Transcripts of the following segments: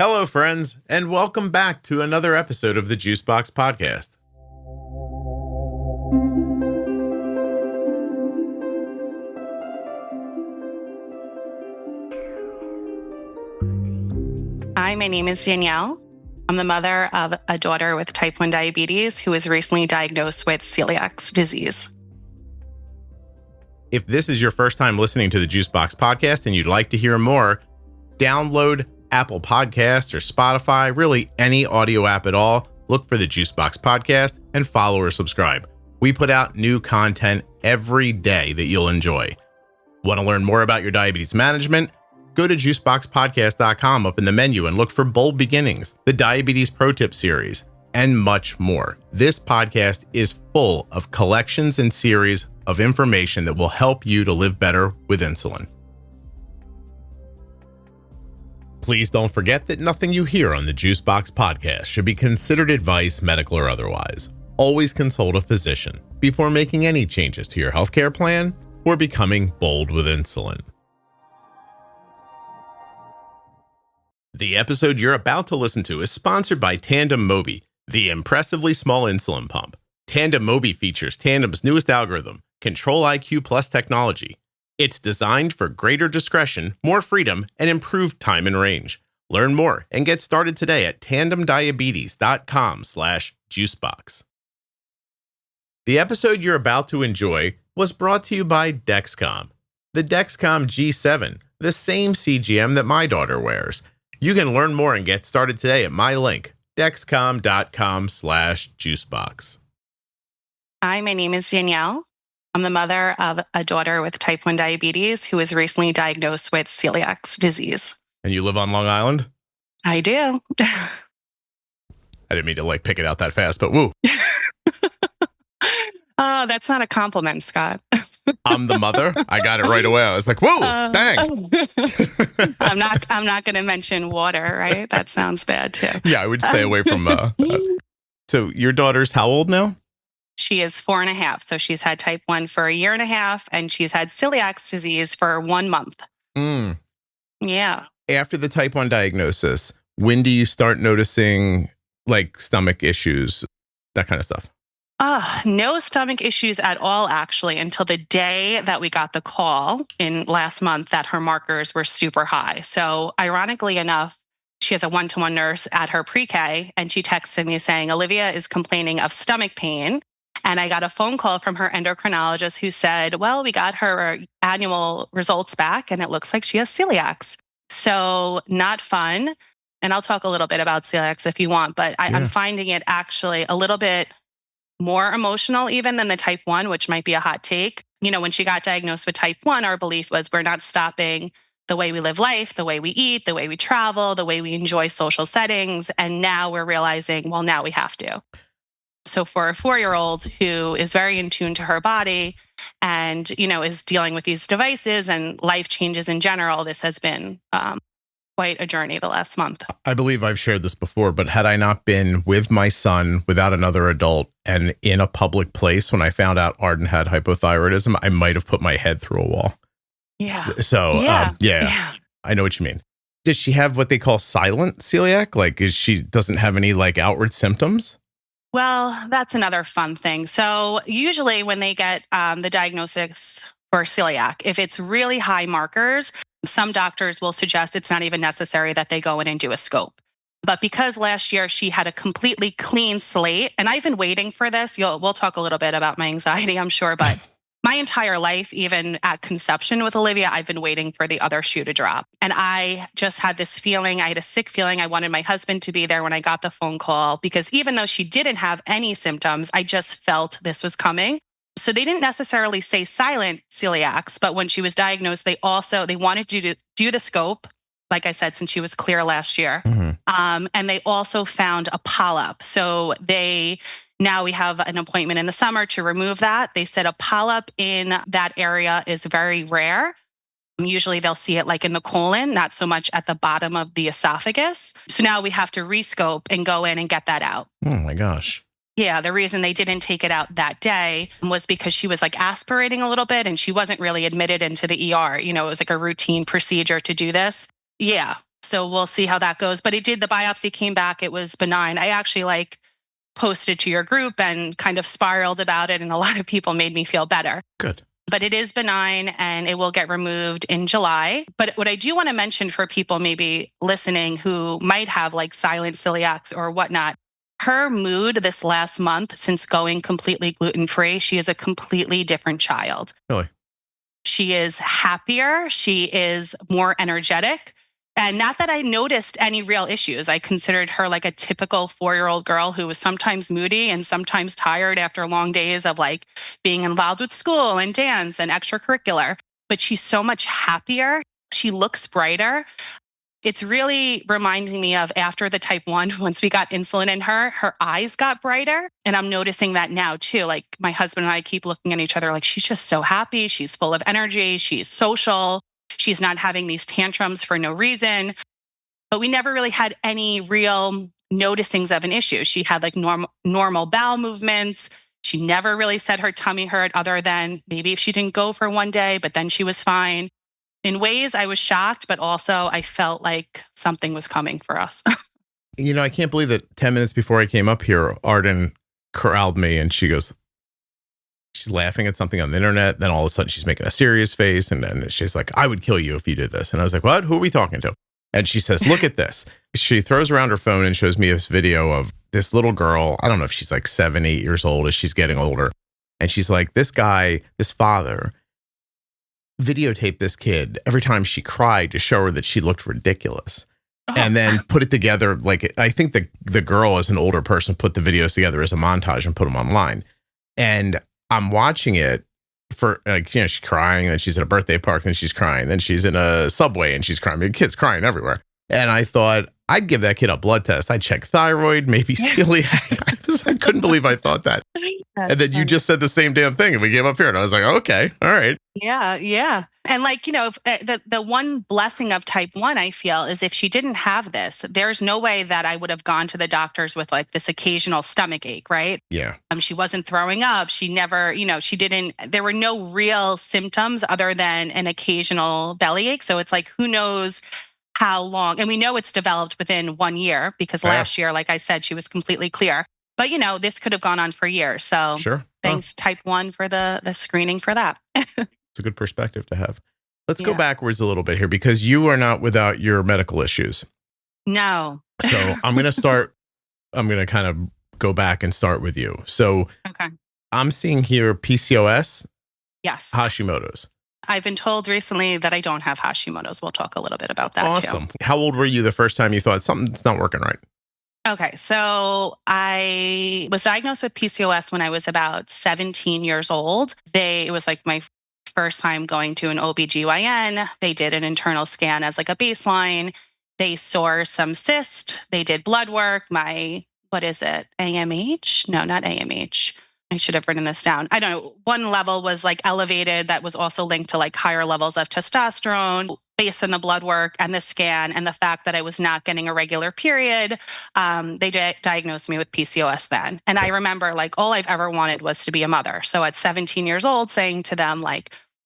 Hello, friends, and welcome back to another episode of the Juicebox Podcast. Hi, my name is Danielle. I'm the mother of a daughter with type 1 diabetes who was recently diagnosed with celiac disease. If this is your first time listening to the Juicebox Podcast and you'd like to hear more, download Apple Podcasts or Spotify, really any audio app at all. Look for the Juicebox Podcast and follow or subscribe. We put out new content every day that you'll enjoy. Want to learn more about your diabetes management? Go to juiceboxpodcast.com up in the menu and look for Bold Beginnings, the Diabetes Pro Tip series, and much more. This podcast is full of collections and series of information that will help you to live better with insulin. Please don't forget that nothing you hear on the Juicebox Podcast should be considered advice, medical or otherwise. Always consult a physician before making any changes to your healthcare plan or becoming bold with insulin. The episode you're about to listen to is sponsored by Tandem Mobi, the impressively small insulin pump. Tandem Mobi features Tandem's newest algorithm, Control IQ Plus technology. It's designed for greater discretion, more freedom, and improved time and range. Learn more and get started today at tandemdiabetes.com/juicebox. The episode you're about to enjoy was brought to you by Dexcom. The Dexcom G7, the same CGM that my daughter wears. You can learn more and get started today at my link, dexcom.com/juicebox. Hi, my name is Danielle. I'm the mother of a daughter with type 1 diabetes who was recently diagnosed with celiac disease. And you live on Long Island? I do. I didn't mean to pick it out that fast, but woo. Oh, that's not a compliment, Scott. I'm the mother. I got it right away. I was like, whoa, dang. I'm not going to mention water, right? That sounds bad too. Yeah, I would stay away from. So your daughter's how old now? She is 4.5. So she's had type 1 for 1.5 years, and she's had celiac disease for 1 month. Mm. Yeah. After the type 1 diagnosis, when do you start noticing stomach issues, that kind of stuff? No stomach issues at all, actually, until the day that we got the call in last month that her markers were super high. So ironically enough, she has a one-to-one nurse at her pre-K, and she texted me saying, Olivia is complaining of stomach pain. And I got a phone call from her endocrinologist who said, well, we got her annual results back, and it looks like she has celiac. So not fun. And I'll talk a little bit about celiac if you want, but I'm finding it actually a little bit more emotional even than the type 1, which might be a hot take. You know, when she got diagnosed with type 1, our belief was we're not stopping the way we live life, the way we eat, the way we travel, the way we enjoy social settings. And now we're realizing, well, now we have to. So for a 4-year-old who is very in tune to her body and, is dealing with these devices and life changes in general, this has been quite a journey the last month. I believe I've shared this before, but had I not been with my son without another adult and in a public place when I found out Arden had hypothyroidism, I might have put my head through a wall. Yeah. Yeah. I know what you mean. Does she have what they call silent celiac? She doesn't have any outward symptoms? Well, that's another fun thing. So usually when they get the diagnosis for celiac, if it's really high markers, some doctors will suggest it's not even necessary that they go in and do a scope. But because last year she had a completely clean slate, and I've been waiting for this, we'll talk a little bit about my anxiety, I'm sure, but my entire life, even at conception with Olivia, I've been waiting for the other shoe to drop. And I just had this feeling, I had a sick feeling. I wanted my husband to be there when I got the phone call, because even though she didn't have any symptoms, I just felt this was coming. So they didn't necessarily say silent celiac, but when she was diagnosed, they wanted you to do the scope, like I said, since she was clear last year. Mm-hmm. And they also found a polyp. So now we have an appointment in the summer to remove that. They said a polyp in that area is very rare. Usually they'll see it in the colon, not so much at the bottom of the esophagus. So now we have to rescope and go in and get that out. Oh my gosh. Yeah, the reason they didn't take it out that day was because she was aspirating a little bit and she wasn't really admitted into the ER. It was a routine procedure to do this. Yeah. So we'll see how that goes. But the biopsy came back. It was benign. I actually posted to your group and kind of spiraled about it. And a lot of people made me feel better. Good. But it is benign and it will get removed in July. But what I do want to mention for people maybe listening who might have silent celiacs or whatnot, her mood this last month since going completely gluten-free, she is a completely different child. Really? She is happier. She is more energetic. And not that I noticed any real issues. I considered her like a typical 4-year-old girl who was sometimes moody and sometimes tired after long days of being involved with school and dance and extracurricular. But she's so much happier. She looks brighter. It's really reminding me of after the type 1, once we got insulin in her eyes got brighter. And I'm noticing that now too. My husband and I keep looking at each other she's just so happy. She's full of energy. She's social. She's not having these tantrums for no reason. But we never really had any real noticings of an issue. She had normal bowel movements. She never really said her tummy hurt other than maybe if she didn't go for one day, but then she was fine. In ways, I was shocked, but also I felt like something was coming for us. I can't believe that 10 minutes before I came up here, Arden corralled me and she's laughing at something on the internet. Then all of a sudden she's making a serious face. And then she's like, I would kill you if you did this. And I was like, what? Who are we talking to? And she says, look at this. She throws around her phone and shows me this video of this little girl. I don't know if she's 7, 8 years old as she's getting older. And she's like, this guy, this father, videotaped this kid every time she cried to show her that she looked ridiculous. And then put it together. I think the girl, as an older person, put the videos together as a montage and put them online. And I'm watching it for she's crying, and she's at a birthday park and she's crying. Then she's in a subway and she's crying. The kid's crying everywhere. And I thought I'd give that kid a blood test. I'd check thyroid, maybe celiac. I couldn't believe I thought that. And then you just said the same damn thing. And we came up here and I was like, okay, all right. Yeah. Yeah. And the one blessing of type 1, I feel, is if she didn't have this, there's no way that I would have gone to the doctors with this occasional stomach ache, right? Yeah. She wasn't throwing up. She never, she didn't, there were no real symptoms other than an occasional bellyache. So it's who knows how long, and we know it's developed within 1 year because last year, like I said, she was completely clear. But this could have gone on for years. So sure. Thanks type 1 for the screening for that. It's a good perspective to have. Let's go backwards a little bit here because you are not without your medical issues. No. So I'm going to kind of go back and start with you. So okay. I'm seeing here PCOS. Yes. Hashimoto's. I've been told recently that I don't have Hashimoto's. We'll talk a little bit about that too. Awesome. How old were you the first time you thought something's not working right? Okay. So I was diagnosed with PCOS when I was about 17 years old. It was my first time going to an OBGYN. They did an internal scan as a baseline. They saw some cyst. They did blood work. What is it? AMH? No, not AMH. I should have written this down. I don't know. One level was elevated that was also linked to higher levels of testosterone based on the blood work and the scan and the fact that I was not getting a regular period. They diagnosed me with PCOS then. And I remember all I've ever wanted was to be a mother. So at 17 years old, saying to them,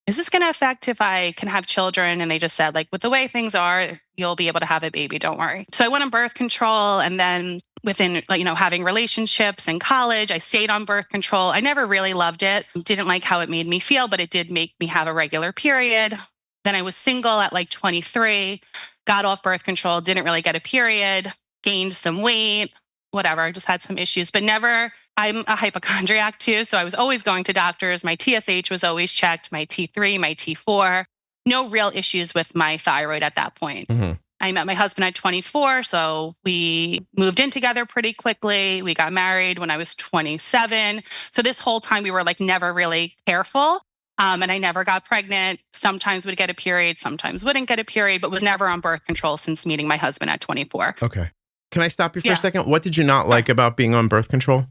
is this going to affect if I can have children? And they just said, with the way things are, you'll be able to have a baby. Don't worry. So I went on birth control. And then within, having relationships in college, I stayed on birth control. I never really loved it. Didn't like how it made me feel, but it did make me have a regular period. Then I was single at 23, got off birth control, didn't really get a period, gained some weight, whatever. I just had some issues, but never. I'm a hypochondriac too. So I was always going to doctors. My TSH was always checked, my T3, my T4. No real issues with my thyroid at that point. Mm-hmm. I met my husband at 24. So we moved in together pretty quickly. We got married when I was 27. So this whole time we were never really careful. And I never got pregnant. Sometimes would get a period, sometimes wouldn't get a period, but was never on birth control since meeting my husband at 24. Okay. Can I stop you for a second? What did you not like about being on birth control?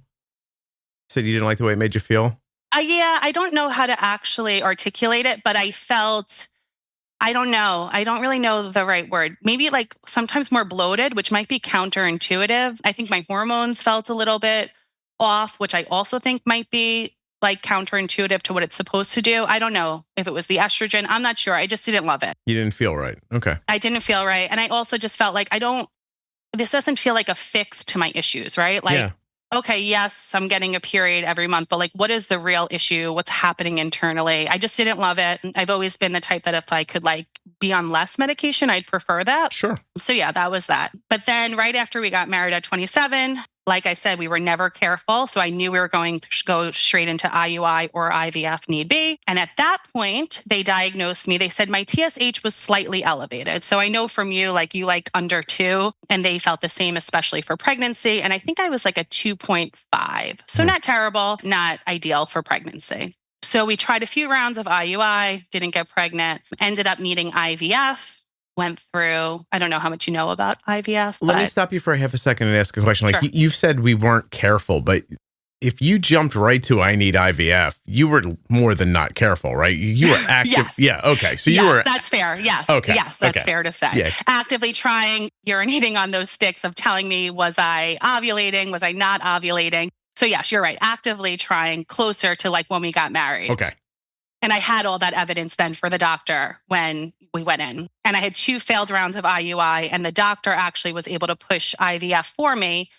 Said you didn't like the way it made you feel? Yeah, I don't know how to actually articulate it, but I felt, I don't know. I don't really know the right word. Maybe sometimes more bloated, which might be counterintuitive. I think my hormones felt a little bit off, which I also think might be like counterintuitive to what it's supposed to do. I don't know if it was the estrogen. I'm not sure. I just didn't love it. You didn't feel right. Okay. I didn't feel right. And I also just felt like this doesn't feel like a fix to my issues, right? Like, okay, yes, I'm getting a period every month, but like, what is the real issue? What's happening internally? I just didn't love it. I've always been the type that if I could like be on less medication, I'd prefer that. Sure. So yeah, that was that. But then right after we got married at 27, like I said, we were never careful. So I knew we were going to go straight into IUI or IVF need be. And at that point, they diagnosed me. They said my TSH was slightly elevated. So I know from you like under 2, and they felt the same, especially for pregnancy. And I think I was like a 2.5. So not terrible, not ideal for pregnancy. So we tried a few rounds of IUI, didn't get pregnant, ended up needing IVF. Went through, I don't know how much you know about IVF. Let me stop you for a half a second and ask a question. Like, Sure. you've said we weren't careful, but if you jumped right to I need IVF, you were more than not careful, right? You were active. Yes. Yeah. Okay. So you were. That's fair. Yes. Okay. Yes, that's fair to say. Yeah. Actively trying, urinating on those sticks of telling me, was I ovulating? Was I not ovulating? So yes, you're right. Actively trying closer to like when we got married. Okay. And I had all that evidence then for the doctor when we went in. And I had 2 failed rounds of IUI, and the doctor actually was able to push IVF for me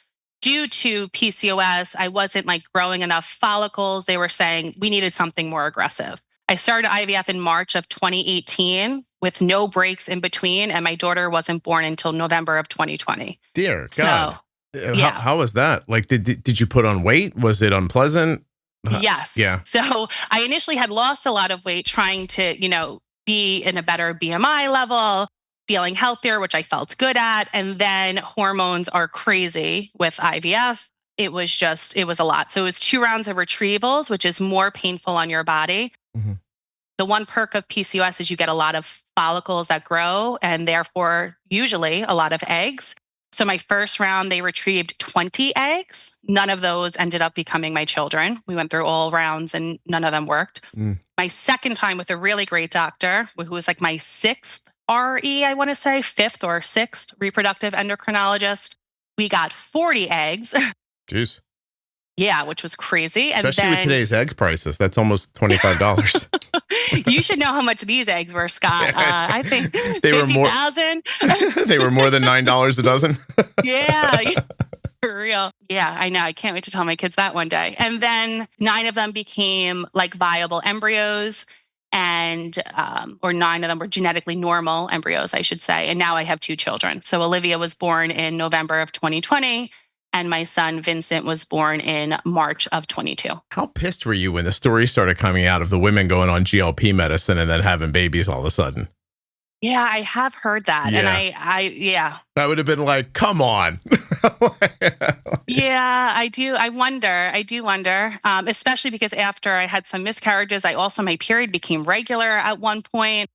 due to PCOS. I wasn't like growing enough follicles. They were saying we needed something more aggressive. I started IVF in March of 2018 with no breaks in between, and my daughter wasn't born until November of 2020. Dear God. So, yeah. How was that? Like, did you put on weight? Was it unpleasant? Yes. Yeah. So I initially had lost a lot of weight trying to, be in a better BMI level, feeling healthier, which I felt good at. And then hormones are crazy with IVF. It was a lot. So it was 2 rounds of retrievals, which is more painful on your body. Mm-hmm. The one perk of PCOS is you get a lot of follicles that grow and therefore usually a lot of eggs. So my first round, they retrieved 20 eggs. None of those ended up becoming my children. We went through all rounds and none of them worked. My second time with a really great doctor, who was like my 6th RE, I want to say, 5th or 6th reproductive endocrinologist, we got 40 eggs. Jeez. Yeah, which was crazy. And especially with today's egg prices, that's almost $25. You should know how much these eggs were, Scott. I think they 50,000. They were more than $9 a dozen. Yeah, for real. Yeah, I know. I can't wait to tell my kids that one day. And then 9 of them became like viable embryos, and or 9 of them were genetically normal embryos, I should say. And now I have 2 children. So Olivia was born in November of 2020. And my son, Vincent, was born in March of 22. How pissed were you when the story started coming out of the women going on GLP medicine and then having babies all of a sudden? Yeah, I have heard that. Yeah. And I That would have been like, come on. Yeah, I do. I do wonder, especially because after I had some miscarriages, my period became regular at one point.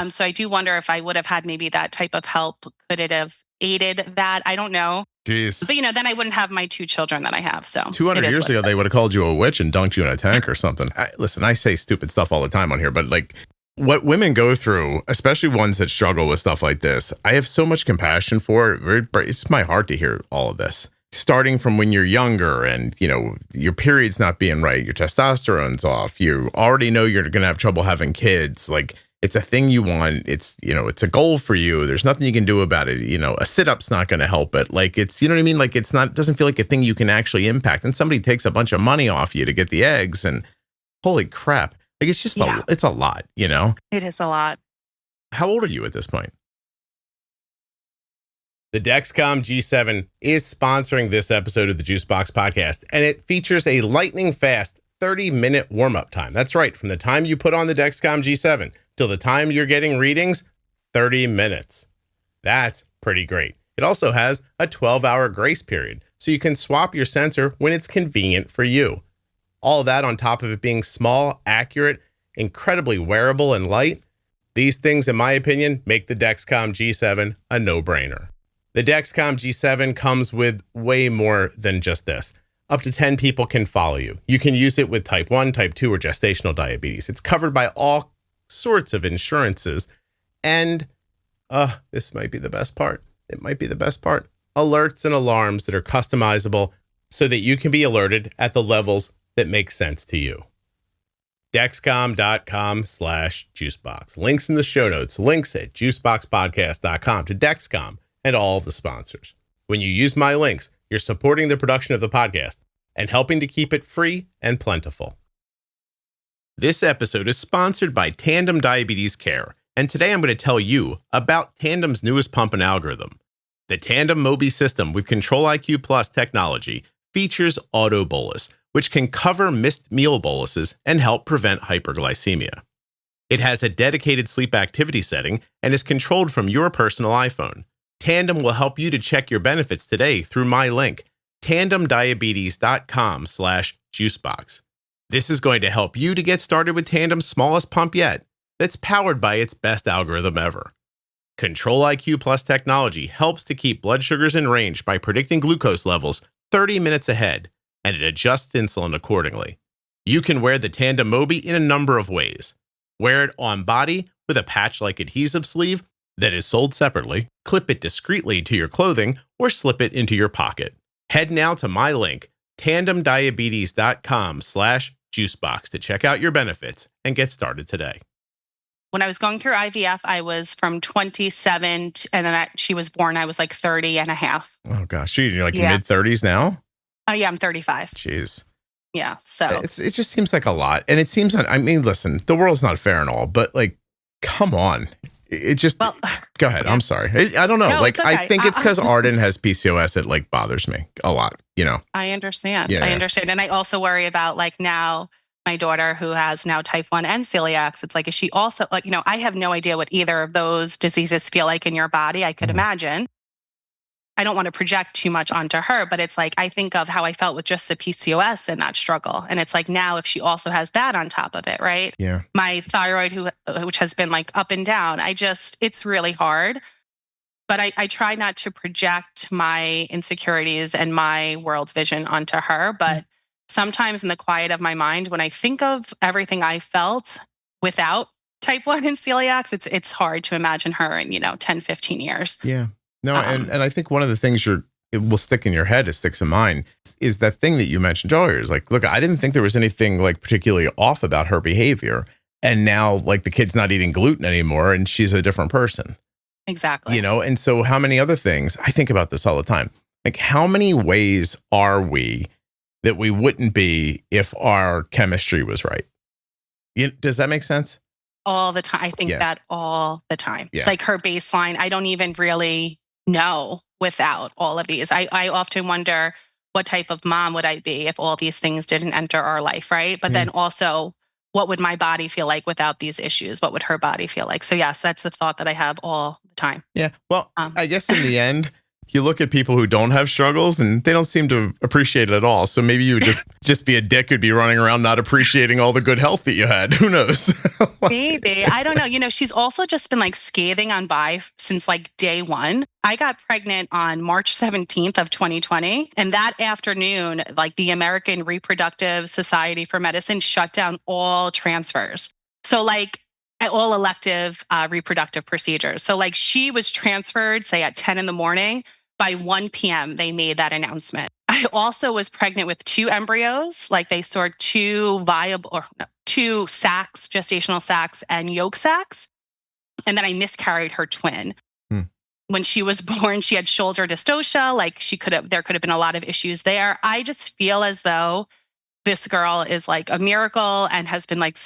So I do wonder if I would have had maybe that type of help. Could it have aided that? I don't know. Jeez. But, then I wouldn't have my 2 children that I have. So 200 years ago, they would have called you a witch and dunked you in a tank or something. Listen, I say stupid stuff all the time on here, but like what women go through, especially ones that struggle with stuff like this, I have so much compassion for it. It's my heart to hear all of this. Starting from when you're younger and, your period's not being right, your testosterone's off, you already know you're going to have trouble having kids. Like, it's a thing you want. It's, it's a goal for you. There's nothing you can do about it. A sit-up's not going to help it. Like, it's, you know what I mean? Like, it doesn't feel like a thing you can actually impact. And somebody takes a bunch of money off you to get the eggs, and holy crap. Like, it's just, it's a lot, It is a lot. How old are you at this point? The Dexcom G7 is sponsoring this episode of the Juicebox Podcast, and it features a lightning fast 30-minute warm-up time. That's right. From the time you put on the Dexcom G7 till the time you're getting readings, 30 minutes. That's pretty great. It also has a 12-hour grace period, so you can swap your sensor when it's convenient for you. All of that on top of it being small, accurate, incredibly wearable, and light. These things, in my opinion, make the Dexcom G7 a no-brainer. The Dexcom G7 comes with way more than just this. Up to 10 people can follow you. You can use it with type 1, type 2, or gestational diabetes. It's covered by all sorts of insurances. And this might be the best part. It might be the best part. Alerts and alarms that are customizable so that you can be alerted at the levels that make sense to you. Dexcom.com/juicebox. Links in the show notes. Links at juiceboxpodcast.com to Dexcom and all of the sponsors. When you use my links, you're supporting the production of the podcast and helping to keep it free and plentiful. This episode is sponsored by Tandem Diabetes Care, and today I'm going to tell you about Tandem's newest pump and algorithm. The Tandem Mobi system with Control-IQ Plus technology features Auto Bolus, which can cover missed meal boluses and help prevent hyperglycemia. It has a dedicated sleep activity setting and is controlled from your personal iPhone. Tandem will help you to check your benefits today through my link, tandemdiabetes.com/juicebox. This is going to help you to get started with Tandem's smallest pump yet, that's powered by its best algorithm ever. Control-IQ Plus technology helps to keep blood sugars in range by predicting glucose levels 30 minutes ahead, and it adjusts insulin accordingly. You can wear the Tandem Mobi in a number of ways. Wear it on body with a patch-like adhesive sleeve that is sold separately, clip it discreetly to your clothing, or slip it into your pocket. Head now to my link, tandemdiabetes.com/juicebox to check out your benefits and get started today. When I was going through IVF, I was from 27, and then she was born, I was like 30 and a half. Oh gosh, you're like mid-30s now? Yeah, I'm 35. Jeez. Yeah, so. It just seems like a lot. And it seems, I mean, listen, the world's not fair and all, but like, come on. It just, go ahead. Yeah. I'm sorry. I don't know. No, like, okay. I think it's because Arden has PCOS. It like bothers me a lot, you know? I understand. Yeah. I understand. And I also worry about like now my daughter who has now type 1 and celiac. It's like, is she also like, I have no idea what either of those diseases feel like in your body. I could imagine. I don't want to project too much onto her, but it's like, I think of how I felt with just the PCOS and that struggle. And it's like, now if she also has that on top of it, right? Yeah. My thyroid, which has been like up and down, it's really hard. But I try not to project my insecurities and my world vision onto her. But sometimes in the quiet of my mind, when I think of everything I felt without type 1 and celiac, it's hard to imagine her in, 10, 15 years. Yeah. No, and I think one of the things it will stick in your head, it sticks in mind, is that thing that you mentioned earlier. Is like, look, I didn't think there was anything like particularly off about her behavior. And now like the kid's not eating gluten anymore and she's a different person. Exactly. And so how many other things, I think about this all the time. Like how many ways are we that we wouldn't be if our chemistry was right? Does that make sense? All the time. I think that all the time. Yeah. Like her baseline, I don't even really know without all of these. I often wonder what type of mom would I be if all these things didn't enter our life, right? But then also, what would my body feel like without these issues? What would her body feel like? So yes, that's the thought that I have all the time. Yeah. Well, I guess in the end, you look at people who don't have struggles and they don't seem to appreciate it at all. So maybe you would just be a dick who'd be running around not appreciating all the good health that you had. Who knows? Maybe. I don't know. She's also just been like scathing on by since like day one. I got pregnant on March 17th of 2020. And that afternoon, like the American Reproductive Society for Medicine shut down all transfers. So like all elective reproductive procedures. So like she was transferred, say at 10 in the morning. By 1 p.m., they made that announcement. I also was pregnant with 2 embryos. Like they stored 2 sacs, gestational sacs and yolk sacs. And then I miscarried her twin. When she was born, she had shoulder dystocia. Like there could have been a lot of issues there. I just feel as though this girl is like a miracle and has been like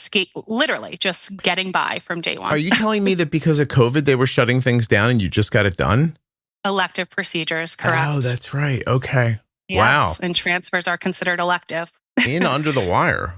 literally just getting by from day one. Are you telling me that because of COVID, they were shutting things down and you just got it done? Elective procedures, correct. Oh, that's right. Okay. Yes, wow. And transfers are considered elective. In under the wire.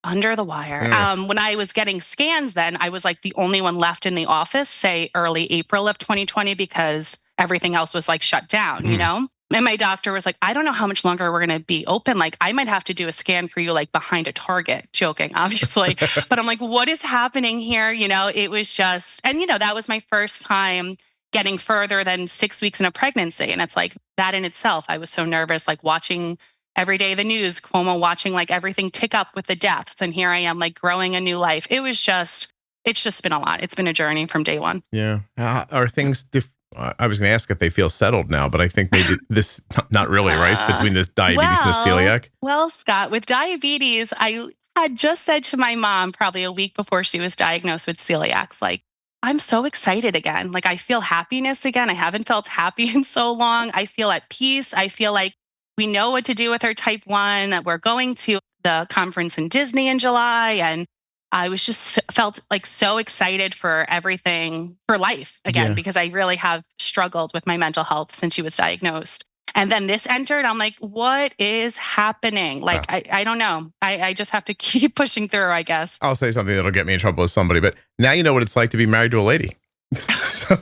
Under the wire. When I was getting scans then, I was like the only one left in the office, say early April of 2020, because everything else was like shut down, And my doctor was like, I don't know how much longer we're going to be open. Like, I might have to do a scan for you, like behind a Target, joking, obviously. But I'm like, what is happening here? It was just, and that was my first time getting further than 6 weeks in a pregnancy. And it's like that in itself, I was so nervous, like watching every day the news, Cuomo watching like everything tick up with the deaths. And here I am like growing a new life. It's just been a lot. It's been a journey from day one. Yeah. Are things I was going to ask if they feel settled now, but I think maybe not really, right? Between this diabetes and the celiac. Well, Scott, with diabetes, I had just said to my mom probably a week before she was diagnosed with celiac, like, I'm so excited again. Like, I feel happiness again. I haven't felt happy in so long. I feel at peace. I feel like we know what to do with our type 1. We're going to the conference in Disney in July. And I was just felt like so excited for everything, for life again, because I really have struggled with my mental health since she was diagnosed. And then this entered. I'm like, what is happening? Like, I don't know. I just have to keep pushing through, I guess. I'll say something that'll get me in trouble with somebody, but now you know what it's like to be married to a lady. So,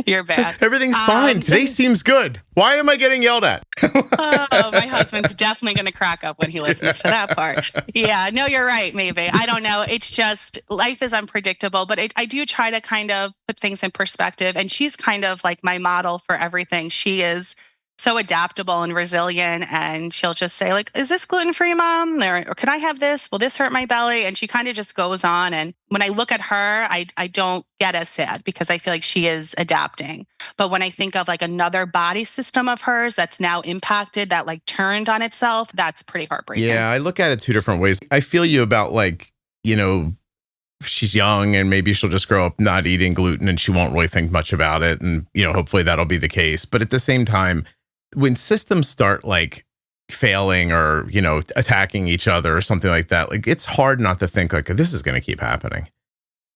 you're bad. Everything's fine. Today seems good. Why am I getting yelled at? My husband's definitely going to crack up when he listens to that part. Yeah, no, you're right. Maybe. I don't know. It's just life is unpredictable, but I do try to kind of put things in perspective. And she's kind of like my model for everything. She is so adaptable and resilient, and she'll just say, like, is this gluten-free, Mom? Or can I have this? Will this hurt my belly? And she kind of just goes on. And when I look at her, I don't get as sad because I feel like she is adapting. But when I think of like another body system of hers that's now impacted, that like turned on itself, that's pretty heartbreaking. Yeah, I look at it two different ways. I feel you about like, she's young and maybe she'll just grow up not eating gluten and she won't really think much about it. And, hopefully that'll be the case. But at the same time, when systems start like failing or, attacking each other or something like that, like it's hard not to think like this is going to keep happening.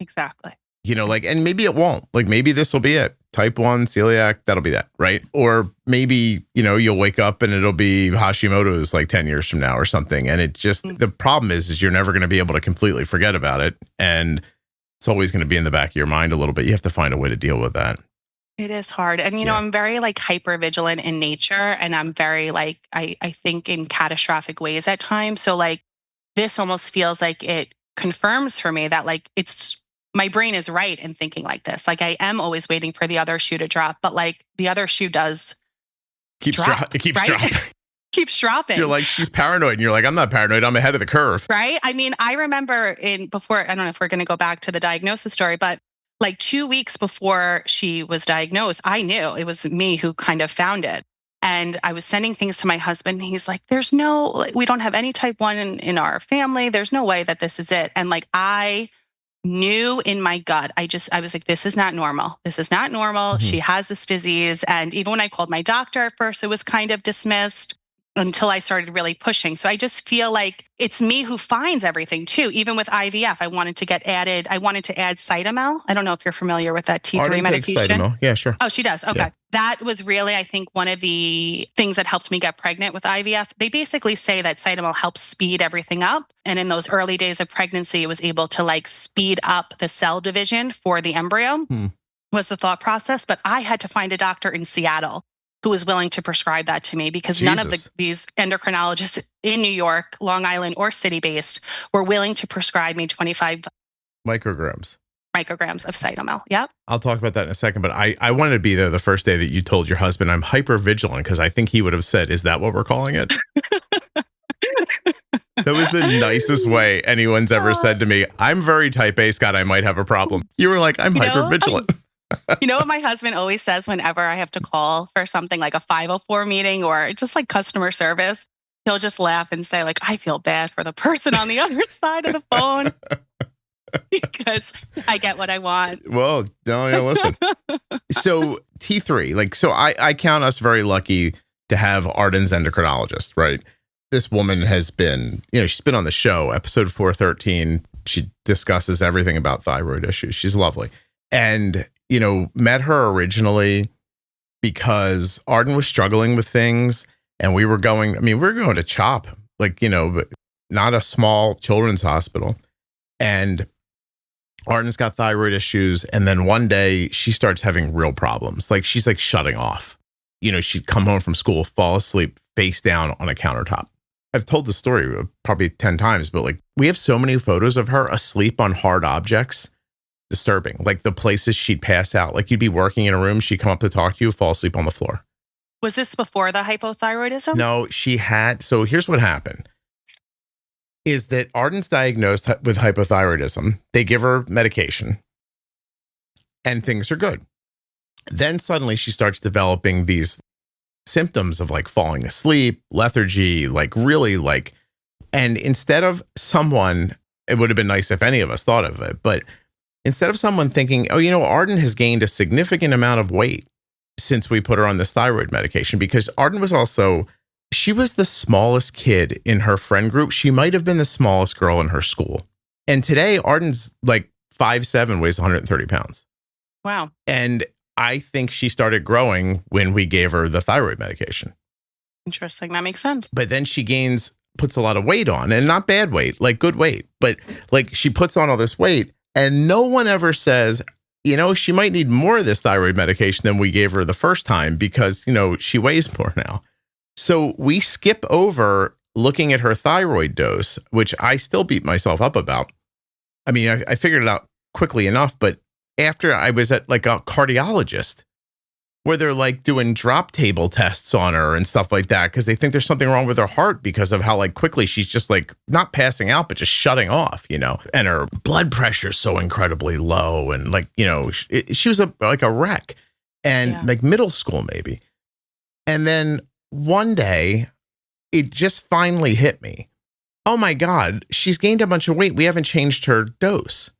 Exactly. And maybe it won't. Like maybe this will be it. Type 1, celiac, that'll be that, right? Or maybe, you'll wake up and it'll be Hashimoto's like 10 years from now or something. And it just, the problem is you're never going to be able to completely forget about it. And it's always going to be in the back of your mind a little bit. You have to find a way to deal with that. It is hard. And, I'm very like hyper vigilant in nature, and I'm very like, I think in catastrophic ways at times. So like this almost feels like it confirms for me that like my brain is right in thinking like this. Like I am always waiting for the other shoe to drop, but like the other shoe does It keeps right? dropping. Keeps dropping. You're like, she's paranoid. And you're like, I'm not paranoid. I'm ahead of the curve. Right? I mean, I remember I don't know if we're going to go back to the diagnosis story, but like 2 weeks before she was diagnosed, I knew it was me who kind of found it. And I was sending things to my husband. And he's like, we don't have any type 1 in our family. There's no way that this is it. And like, I knew in my gut, I was like, this is not normal. This is not normal. Mm-hmm. She has this disease. And even when I called my doctor at first, it was kind of dismissed until I started really pushing. So I just feel like it's me who finds everything too. Even with IVF, I wanted to add Cytomel. I don't know if you're familiar with that T3 Arden medication. Takes Cytomel. Yeah, sure. Oh, she does. Okay. Yeah. That was really, I think, one of the things that helped me get pregnant with IVF. They basically say that Cytomel helps speed everything up. And in those early days of pregnancy, it was able to like speed up the cell division for the embryo was the thought process. But I had to find a doctor in Seattle who was willing to prescribe that to me because none of these endocrinologists in New York, Long Island, or city-based were willing to prescribe me 25 micrograms of Cytomel. Yep. I'll talk about that in a second, but I wanted to be there the first day that you told your husband I'm hyper vigilant because I think he would have said, is that what we're calling it? That was the nicest way anyone's ever said to me, I'm very type A, Scott, I might have a problem. You were like, I'm hyper vigilant. You know what my husband always says whenever I have to call for something like a 504 meeting or just like customer service? He'll just laugh and say like, I feel bad for the person on the other side of the phone because I get what I want. Well, no, listen. So T3, I count us very lucky to have Arden's endocrinologist, right? This woman has been, she's been on the show, episode 413. She discusses everything about thyroid issues. She's lovely. And met her originally because Arden was struggling with things and we were going to CHOP, but not a small children's hospital. And Arden's got thyroid issues. And then one day she starts having real problems. Like she's like shutting off. She'd come home from school, fall asleep face down on a countertop. I've told the story probably 10 times, but like we have so many photos of her asleep on hard objects. Disturbing, like the places she'd pass out. Like you'd be working in a room, she'd come up to talk to you, fall asleep on the floor. Was this before the hypothyroidism? No, she had. So here's what happened. Is that Arden's diagnosed with hypothyroidism. They give her medication and things are good. Then suddenly she starts developing these symptoms of like falling asleep, lethargy, like really like And instead of someone, it would have been nice if any of us thought of it, but instead of someone thinking, oh, Arden has gained a significant amount of weight since we put her on this thyroid medication, because Arden was she was the smallest kid in her friend group. She might have been the smallest girl in her school. And today, Arden's like 5'7", weighs 130 pounds. Wow. And I think she started growing when we gave her the thyroid medication. Interesting. That makes sense. But then she puts a lot of weight on, and not bad weight, like good weight. But like she puts on all this weight, and no one ever says, she might need more of this thyroid medication than we gave her the first time because, she weighs more now. So we skip over looking at her thyroid dose, which I still beat myself up about. I mean, I figured it out quickly enough, but after I was at like a cardiologist where they're like doing drop table tests on her and stuff like that because they think there's something wrong with her heart because of how like quickly she's just like not passing out, but just shutting off, and her blood pressure is so incredibly low. And like, she was like a wreck and like middle school maybe. And then one day it just finally hit me. Oh my God, she's gained a bunch of weight. We haven't changed her dose.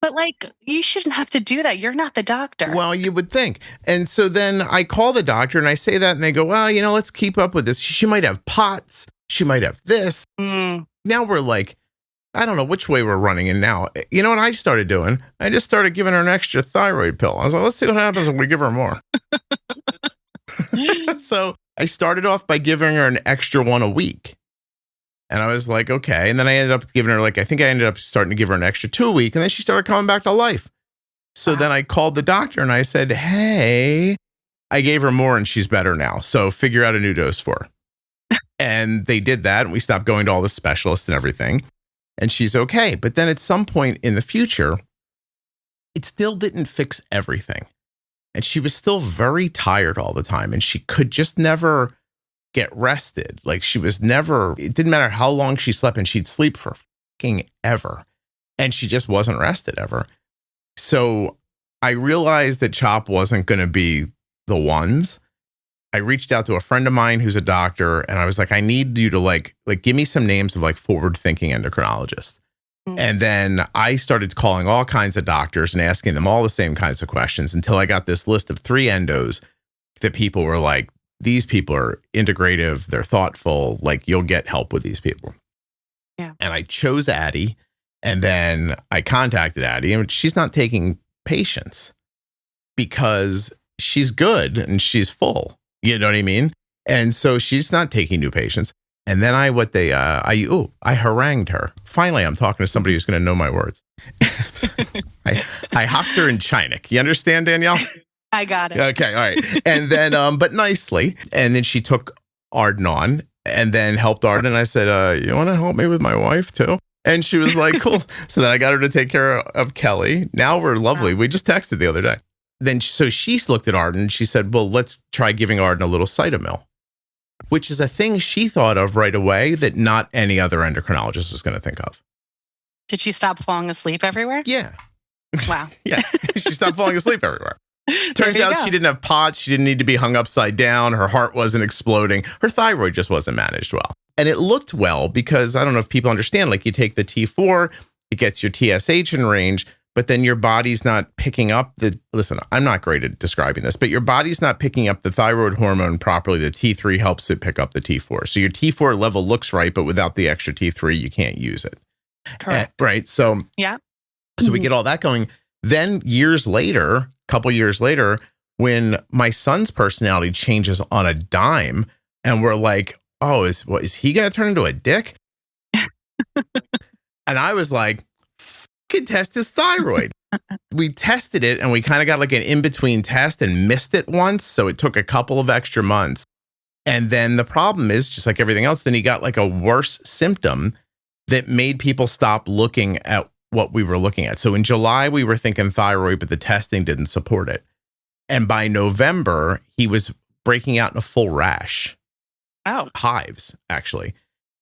But like, you shouldn't have to do that. You're not the doctor. Well, you would think. And so then I call the doctor and I say that and they go, well, let's keep up with this. She might have POTS. She might have this. Now we're like, I don't know which way we're running in now. You know what I started doing? I just started giving her an extra thyroid pill. I was like, let's see what happens when we give her more. So I started off by giving her an extra one a week. And I was like, okay. And then I ended up giving her I think I ended up starting to give her an extra 2 a week. And then she started coming back to life. So then I called the doctor and I said, hey, I gave her more and she's better now. So figure out a new dose for her. And they did that. And we stopped going to all the specialists and everything. And she's okay. But then at some point in the future, it still didn't fix everything. And she was still very tired all the time. And she could just never get rested. Like it didn't matter how long she slept, and she'd sleep for fucking ever. And she just wasn't rested ever. So I realized that CHOP wasn't going to be the ones. I reached out to a friend of mine who's a doctor, and I was like, I need you to like give me some names of like forward-thinking endocrinologists. And then I started calling all kinds of doctors and asking them all the same kinds of questions until I got this list of 3 endos that people were like, these people are integrative, they're thoughtful, like you'll get help with these people. Yeah. And I chose Addie, and then I contacted Addie, and she's not taking patients because she's good and she's full. You know what I mean? And so she's not taking new patients. And then I harangued her. Finally, I'm talking to somebody who's going to know my words. I hocked her in Chinik. You understand, Danielle? I got it. Okay, all right. And then, but nicely. And then she took Arden on and then helped Arden. And I said, you want to help me with my wife too? And she was like, cool. So then I got her to take care of Kelly. Now we're lovely. Wow. We just texted the other day. Then, so she looked at Arden and she said, well, let's try giving Arden a little Cytomel, which is a thing she thought of right away that not any other endocrinologist was going to think of. Did she stop falling asleep everywhere? Yeah. Wow. Yeah. She stopped falling asleep everywhere. Turns out she didn't have POTS. She didn't need to be hung upside down. Her heart wasn't exploding. Her thyroid just wasn't managed well. And it looked well because I don't know if people understand, like you take the T4, it gets your TSH in range, but then your body's not picking up listen, I'm not great at describing this, but your body's not picking up the thyroid hormone properly. The T3 helps it pick up the T4. So your T4 level looks right, but without the extra T3, you can't use it. Correct. Right. So, yeah. So we get all that going. Then couple years later, when my son's personality changes on a dime and we're like, oh, is he going to turn into a dick? And I was like, fucking test his thyroid. We tested it and we kind of got like an in-between test and missed it once. So it took a couple of extra months. And then the problem is, just like everything else, then he got like a worse symptom that made people stop looking at what we were looking at. So in July, we were thinking thyroid, but the testing didn't support it. And by November, he was breaking out in a full rash. Oh. Hives, actually.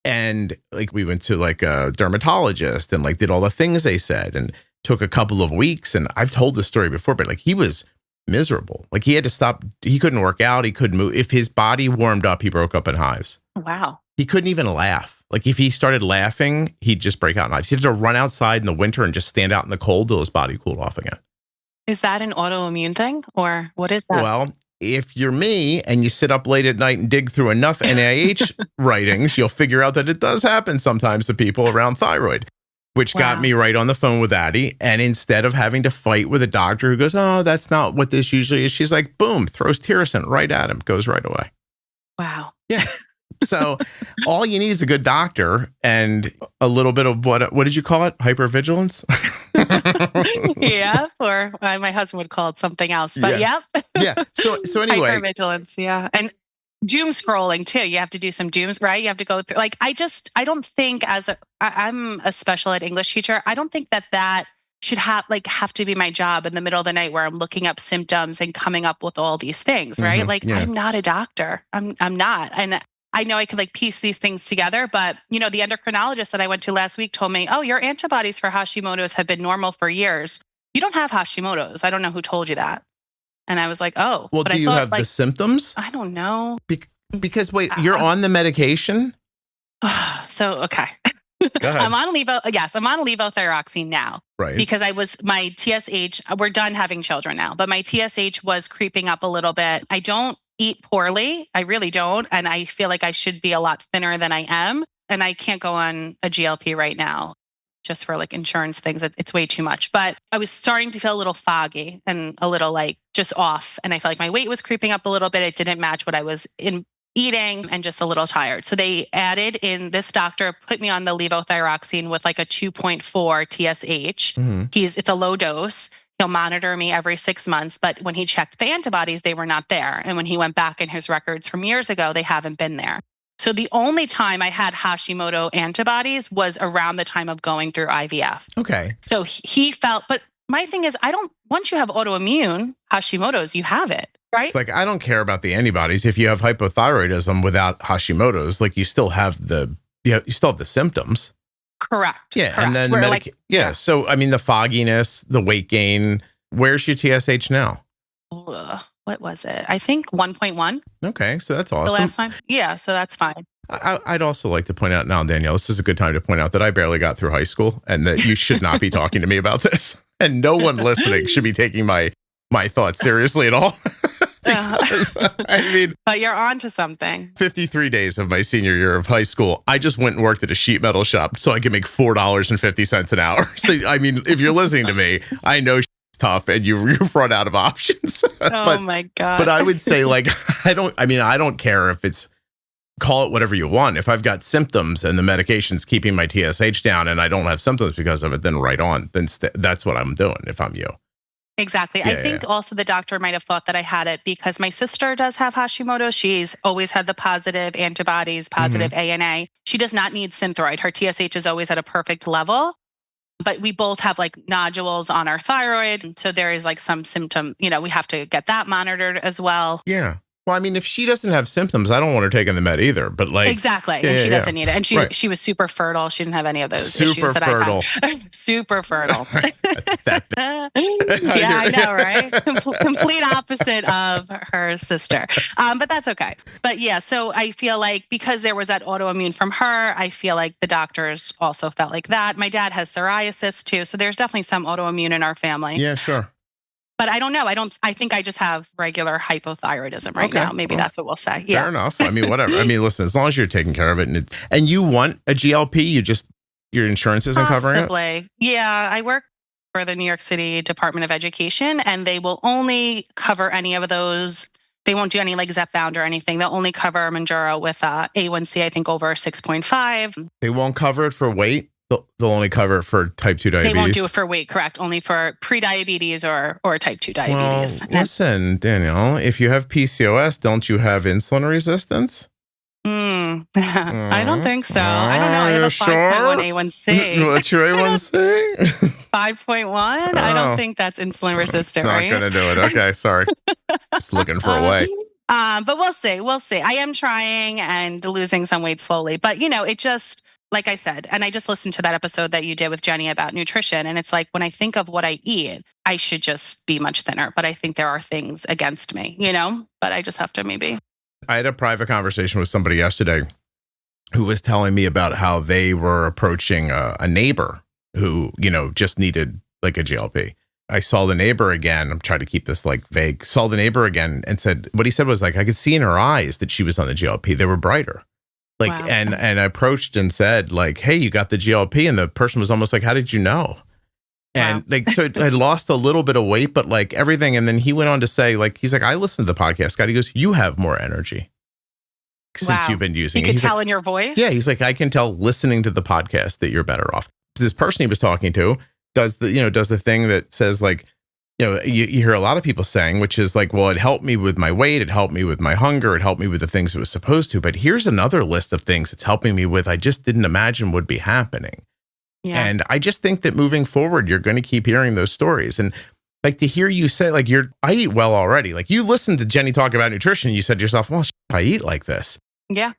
And like we went to like a dermatologist and like did all the things they said and took a couple of weeks. And I've told this story before, but like he was miserable. Like he had to stop. He couldn't work out. He couldn't move. If his body warmed up, he broke up in hives. Wow. He couldn't even laugh. Like if he started laughing, he'd just break out in hives. He had to run outside in the winter and just stand out in the cold till his body cooled off again. Is that an autoimmune thing or what is that? Well, if you're me and you sit up late at night and dig through enough NIH writings, you'll figure out that it does happen sometimes to people around thyroid, which got me right on the phone with Addie. And instead of having to fight with a doctor who goes, oh, that's not what this usually is, she's like, boom, throws Tirosint right at him, goes right away. Wow. Yeah. So all you need is a good doctor and a little bit of what did you call it? Hypervigilance? Yeah. Or my husband would call it something else, but yeah. So anyway. Hypervigilance. Yeah. And doom scrolling too. You have to do some dooms, right? You have to go through, like, I don't think I'm a special ed English teacher. I don't think that should have to be my job in the middle of the night where I'm looking up symptoms and coming up with all these things, right? Mm-hmm, I'm not a doctor. I'm not. And I know I could piece these things together, but the endocrinologist that I went to last week told me, oh, your antibodies for Hashimoto's have been normal for years. You don't have Hashimoto's. I don't know who told you that. And I was like, oh. Well, do you have the symptoms? I don't know. Because wait, you're on the medication? So, okay. Go ahead. I'm on levothyroxine now. Right. Because my TSH, we're done having children now, but my TSH was creeping up a little bit. I don't eat poorly. I really don't. And I feel like I should be a lot thinner than I am. And I can't go on a GLP right now just for insurance things. It's way too much. But I was starting to feel a little foggy and a little just off. And I felt like my weight was creeping up a little bit. It didn't match what I was eating and just a little tired. So they added in, this doctor put me on the levothyroxine with a 2.4 TSH. Mm-hmm. It's a low dose. He'll monitor me every 6 months, but when he checked the antibodies, they were not there. And when he went back in his records from years ago, they haven't been there. So the only time I had Hashimoto antibodies was around the time of going through IVF. Okay. So he felt, but my thing is, once you have autoimmune Hashimoto's, you have it, right? It's I don't care about the antibodies. If you have hypothyroidism without Hashimoto's, you still have you still have the symptoms. Correct. Yeah. Correct. And then, So, I mean, the fogginess, the weight gain, where's your TSH now? What was it? I think 1.1. Okay. So that's awesome. The last time. Yeah. So that's fine. I'd also like to point out now, Danielle, this is a good time to point out that I barely got through high school and that you should not be talking to me about this. And no one listening should be taking my thoughts seriously at all. But you're on to something. 53 days of my senior year of high school, I just went and worked at a sheet metal shop so I could make $4.50 an hour. So, if you're listening to me, I know it's tough and you've run out of options. My God. But I would say I don't care if it's, call it whatever you want. If I've got symptoms and the medication's keeping my TSH down and I don't have symptoms because of it, then right on. Then that's what I'm doing if I'm you. Exactly. I think also the doctor might have thought that I had it because my sister does have Hashimoto. She's always had the positive antibodies, positive ANA. She does not need Synthroid. Her TSH is always at a perfect level. But we both have nodules on our thyroid. So there is some symptom, we have to get that monitored as well. Yeah. Well, if she doesn't have symptoms, I don't want her taking the med either. But exactly, and she doesn't need it. And she was super fertile. She didn't have any of those issues that I had. Super fertile. Yeah, I know, right? Complete opposite of her sister. But that's okay. But yeah, so I feel because there was that autoimmune from her, I feel like the doctors also felt like that. My dad has psoriasis too, so there's definitely some autoimmune in our family. Yeah, sure. But I don't know. I think I just have regular hypothyroidism right now. Maybe that's what we'll say. Yeah. Fair enough. Whatever. Listen, as long as you're taking care of it and you want a GLP, your insurance isn't covering it? Yeah. I work for the New York City Department of Education and they will only cover any of those. They won't do any Zepbound or anything. They'll only cover Mounjaro with A1C, I think over 6.5. They won't cover it for weight? They'll only cover it for type 2 diabetes? They won't do it for weight, correct. Only for pre-diabetes or type 2 diabetes. Well, listen, Danielle, if you have PCOS, don't you have insulin resistance? I don't think so. I don't know. I have a 5.1 A1C. What's your A1C? 5.1? I don't think that's insulin resistant, right? Not going to do it. Okay, sorry. Just looking for a way. But we'll see. We'll see. I am trying and losing some weight slowly. But, it just... Like I said, and I just listened to that episode that you did with Jenny about nutrition. And it's when I think of what I eat, I should just be much thinner. But I think there are things against me, but I just have to maybe. I had a private conversation with somebody yesterday who was telling me about how they were approaching a neighbor who, just needed like a GLP. I saw the neighbor again. I'm trying to keep this like vague. Saw the neighbor again and said, what he said was like, I could see in her eyes that she was on the GLP. They were brighter. Like, Wow. and I approached and said like, hey, you got the GLP. And the person was almost like, how did you know? And like, so I lost a little bit of weight, but like everything. And then he went on to say like, he's like, I listened to the podcast, Scott. He goes, you have more energy since you've been using it. You could He's tell like, in your voice? Yeah. He's like, I can tell listening to the podcast that you're better off. This person he was talking to does the thing that says like, you hear a lot of people saying, which is like, well, it helped me with my weight. It helped me with my hunger. It helped me with the things it was supposed to. But here's another list of things it's helping me with. I just didn't imagine would be happening. Yeah. And I just think that moving forward, you're going to keep hearing those stories. And like to hear you say, like, I eat well already. Like you listened to Jenny talk about nutrition. You said to yourself, well, I eat like this. Yeah.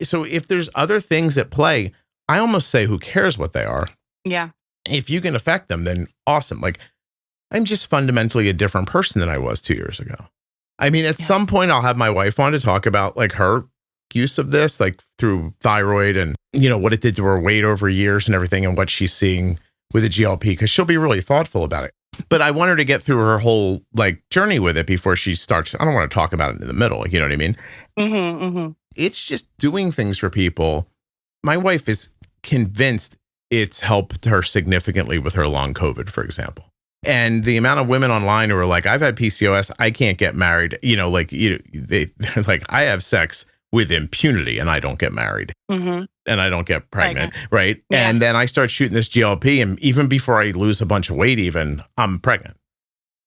So if there's other things at play, I almost say, who cares what they are? Yeah. If you can affect them, then awesome. Like I'm just fundamentally a different person than I was 2 years ago. I mean, at some point I'll have my wife on to talk about like her use of this, like through thyroid and, what it did to her weight over years and everything and what she's seeing with the GLP, because she'll be really thoughtful about it. But I want her to get through her whole like journey with it before she starts. I don't want to talk about it in the middle. You know what I mean? Mm-hmm, mm-hmm. It's just doing things for people. My wife is convinced it's helped her significantly with her long COVID, for example. And the amount of women online who are like, I've had PCOS, I can't get married. They're like, I have sex with impunity and I don't get married. Mm-hmm. And I don't get pregnant, right? Yeah. And then I start shooting this GLP, and even before I lose a bunch of weight, I'm pregnant.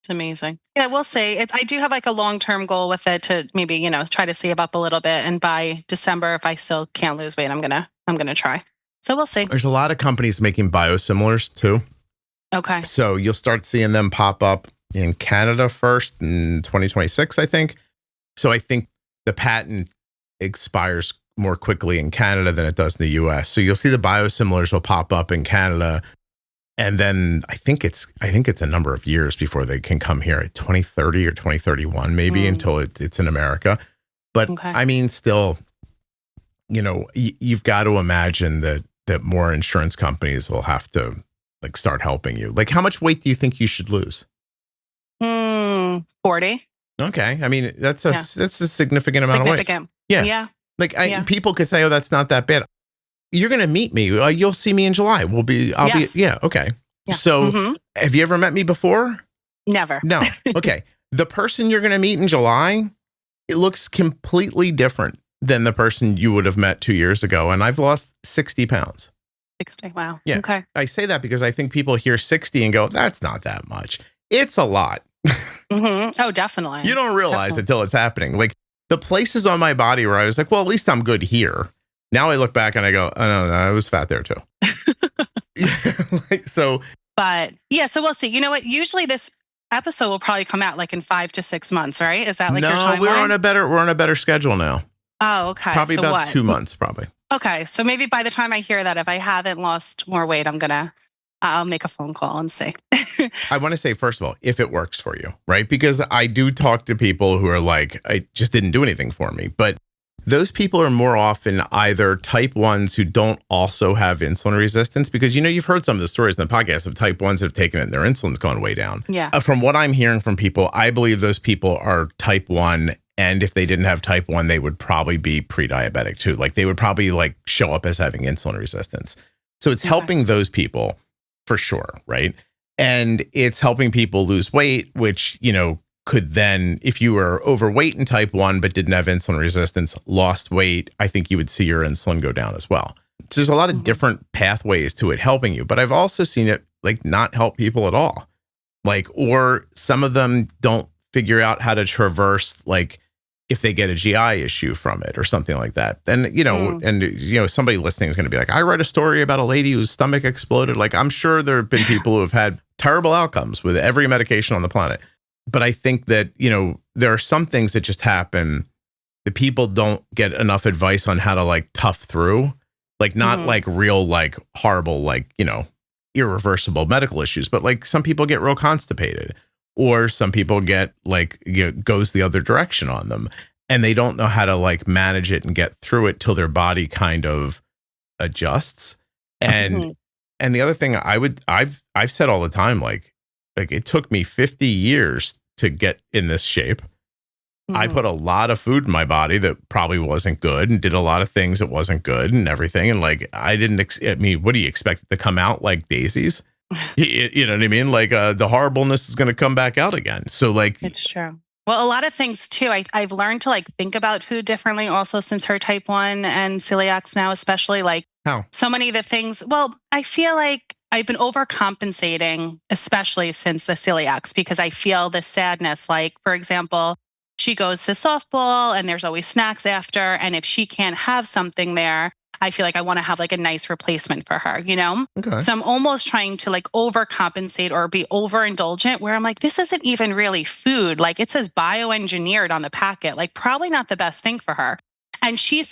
It's amazing. Yeah, we'll see. I do have like a long-term goal with it to maybe, try to save up a little bit. And by December, if I still can't lose weight, I'm gonna try. So we'll see. There's a lot of companies making biosimilars too. Okay. So you'll start seeing them pop up in Canada first in 2026, I think. So I think the patent expires more quickly in Canada than it does in the US. So you'll see the biosimilars will pop up in Canada. And then I think it's a number of years before they can come here, at 2030 or 2031, maybe, until it's in America. But I mean, still, you've got to imagine that more insurance companies will have to like start helping you. Like, how much weight do you think you should lose? 40. Okay. I mean, that's a significant amount of weight. Yeah. Like people could say, oh, that's not that bad. You're going to meet me. You'll see me in July. I'll be. Yeah. Okay. Yeah. So have you ever met me before? Never. No. Okay. The person you're going to meet in July, it looks completely different than the person you would have met 2 years ago. And I've lost 60 pounds. 60. Wow. Yeah. Okay. I say that because I think people hear 60 and go, that's not that much. It's a lot. Mm-hmm. Oh, definitely. You don't realize it till it's happening. Like the places on my body where I was like, well, at least I'm good here. Now I look back and I go, oh, no, I was fat there too. But yeah, so we'll see. You know what? Usually this episode will probably come out like in 5 to 6 months, right? Is that like your timeline? No, we're on a better schedule now. Oh, okay. Probably so about 2 months, probably. Okay. So maybe by the time I hear that, if I haven't lost more weight, I'll make a phone call and see. I want to say, first of all, if it works for you, right? Because I do talk to people who are like, it just didn't do anything for me. But those people are more often either type 1s who don't also have insulin resistance, because, you've heard some of the stories in the podcast of type 1s that have taken it and their insulin's gone way down. Yeah. From what I'm hearing from people, I believe those people are type 1. And if they didn't have type 1, they would probably be pre-diabetic too. Like they would probably like show up as having insulin resistance. So it's helping those people for sure, right? And it's helping people lose weight, which, could then, if you were overweight in type 1 but didn't have insulin resistance, lost weight, I think you would see your insulin go down as well. So there's a lot of different pathways to it helping you. But I've also seen it like not help people at all. Like, or some of them don't figure out how to traverse, like, if they get a GI issue from it or something like that. And, somebody listening is going to be like, I read a story about a lady whose stomach exploded. Like, I'm sure there have been people who have had terrible outcomes with every medication on the planet. But I think that, there are some things that just happen that people don't get enough advice on how to like tough through, like not like real, like horrible, like, irreversible medical issues, but like some people get real constipated. Or some people get like, goes the other direction on them. and they don't know how to like manage it and get through it till their body kind of adjusts. And and the other thing I've said all the time, like it took me 50 years to get in this shape. I put a lot of food in my body that probably wasn't good and did a lot of things that wasn't good and everything. And like, I didn't, I mean, what do you expect it to come out like daisies? You know what I mean? Like the horribleness is going to come back out again. So like, it's true. Well, a lot of things too. I've learned to like think about food differently also since her type 1 and celiacs now, especially like how? So many of the things. Well, I feel like I've been overcompensating, especially since the celiacs, because I feel the sadness. Like, for example, she goes to softball and there's always snacks after. And if she can't have something there, I feel like I want to have like a nice replacement for her, you know? Okay. So I'm almost trying to like overcompensate or be overindulgent where I'm like, this isn't even really food. Like it says bioengineered on the packet, like probably not the best thing for her. And she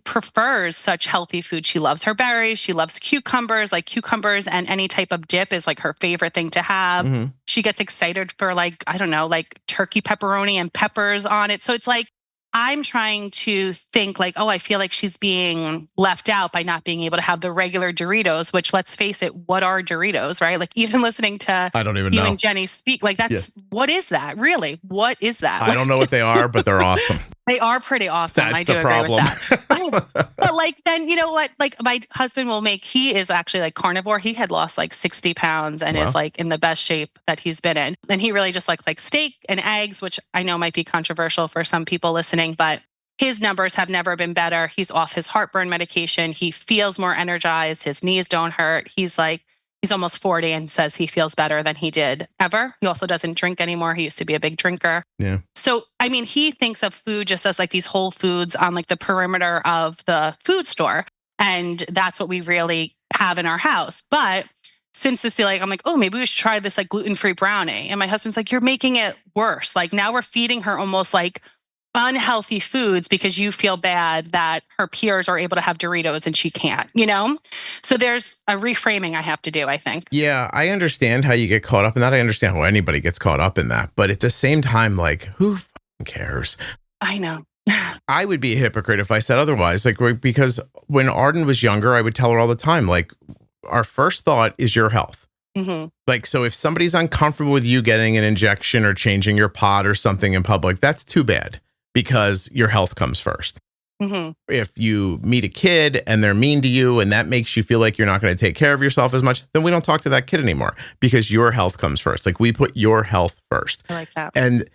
prefers such healthy food. She loves her berries. She loves cucumbers, like cucumbers and any type of dip is like her favorite thing to have. She gets excited for like, I don't know, like turkey pepperoni and peppers on it. So it's like, I'm trying to think like, oh, I feel like she's being left out by not being able to have the regular Doritos, which let's face it, what are Doritos, right? Like even listening to I don't even you know. and Jenny speak, like that's, what is that really? What is that? I don't know what they are, but they're awesome. They are pretty awesome. That's I do the agree problem. with that. But like, then you know what? Like my husband he is actually like carnivore. He had lost like 60 pounds and is like in the best shape that he's been in. And he really just likes like steak and eggs, which I know might be controversial for some people listening, but his numbers have never been better. He's off his heartburn medication. He feels more energized. His knees don't hurt. He's almost 40 and says he feels better than he did ever. He also doesn't drink anymore. He used to be a big drinker. Yeah. So, I mean, he thinks of food just as like these whole foods on like the perimeter of the food store. And that's what we really have in our house. But since this, like, I'm like, oh, maybe we should try this like gluten-free brownie. And my husband's like, you're making it worse. Like now we're feeding her almost like unhealthy foods because you feel bad that her peers are able to have Doritos and she can't, you know? So there's a reframing I have to do, I think. Yeah, I understand how you get caught up in that. I understand how anybody gets caught up in that. But at the same time, like, who cares? I know. I would be a hypocrite if I said otherwise. Like, because when Arden was younger, I would tell her all the time, like, our first thought is your health. Like, so if somebody's uncomfortable with you getting an injection or changing your pod or something in public, that's too bad. Because your health comes first. If you meet a kid and they're mean to you and that makes you feel like you're not going to take care of yourself as much, then we don't talk to that kid anymore because your health comes first. Like we put your health first. I like that. And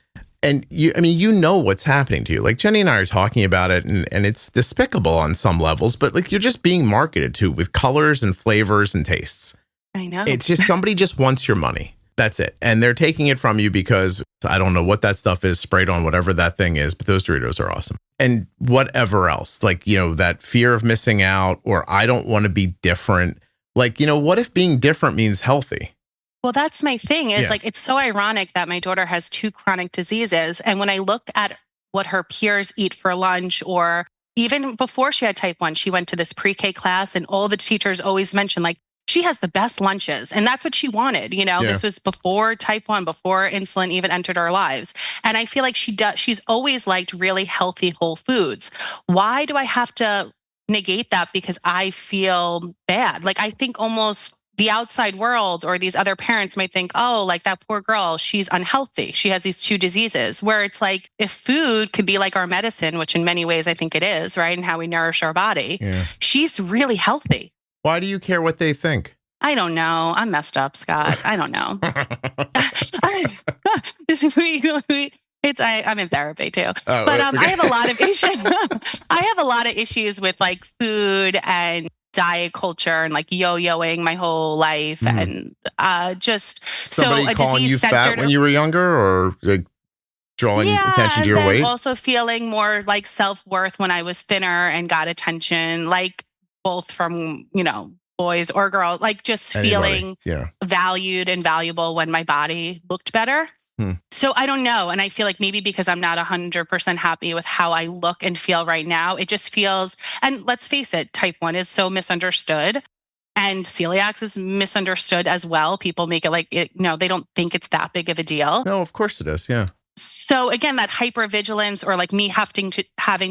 you, I mean, you know what's happening to you. Like Jenny and I are talking about it and it's despicable on some levels, but like you're just being marketed to with colors and flavors and tastes. I know. It's just somebody just wants your money. That's it. And they're taking it from you because I don't know what that stuff is sprayed on whatever that thing is, but those Doritos are awesome. And whatever else, like, you know, that fear of missing out or I don't want to be different. Like, you know, what if being different means healthy? Well, that's my thing is like, it's so ironic that my daughter has 2 chronic diseases. And when I look at what her peers eat for lunch or even before she had type 1, she went to this pre-K class and all the teachers always mentioned like, she has the best lunches and that's what she wanted. You know, this was before type 1, before insulin even entered our lives. And I feel like she's always liked really healthy whole foods. Why do I have to negate that because I feel bad? Like I think almost the outside world or these other parents might think, oh, like that poor girl, she's unhealthy. She has these 2 diseases where it's like, if food could be like our medicine, which in many ways I think it is, right? And how we nourish our body, she's really healthy. Why do you care what they think? I don't know. I'm messed up, Scott. I don't know. I'm in therapy too, but I have a lot of issues. I have a lot of issues with like food and diet culture and like yo-yoing my whole life and just somebody so a calling disease you fat when you were younger or like drawing attention to your weight. Also feeling more like self-worth when I was thinner and got attention, like both from, you know, boys or girls, like just feeling valued and valuable when my body looked better. So I don't know. And I feel like maybe because I'm not 100% happy with how I look and feel right now, it just feels, and let's face it, type 1 is so misunderstood and celiac is misunderstood as well. People make it like, they don't think it's that big of a deal. No, of course it is. Yeah. So again, that hypervigilance or like me having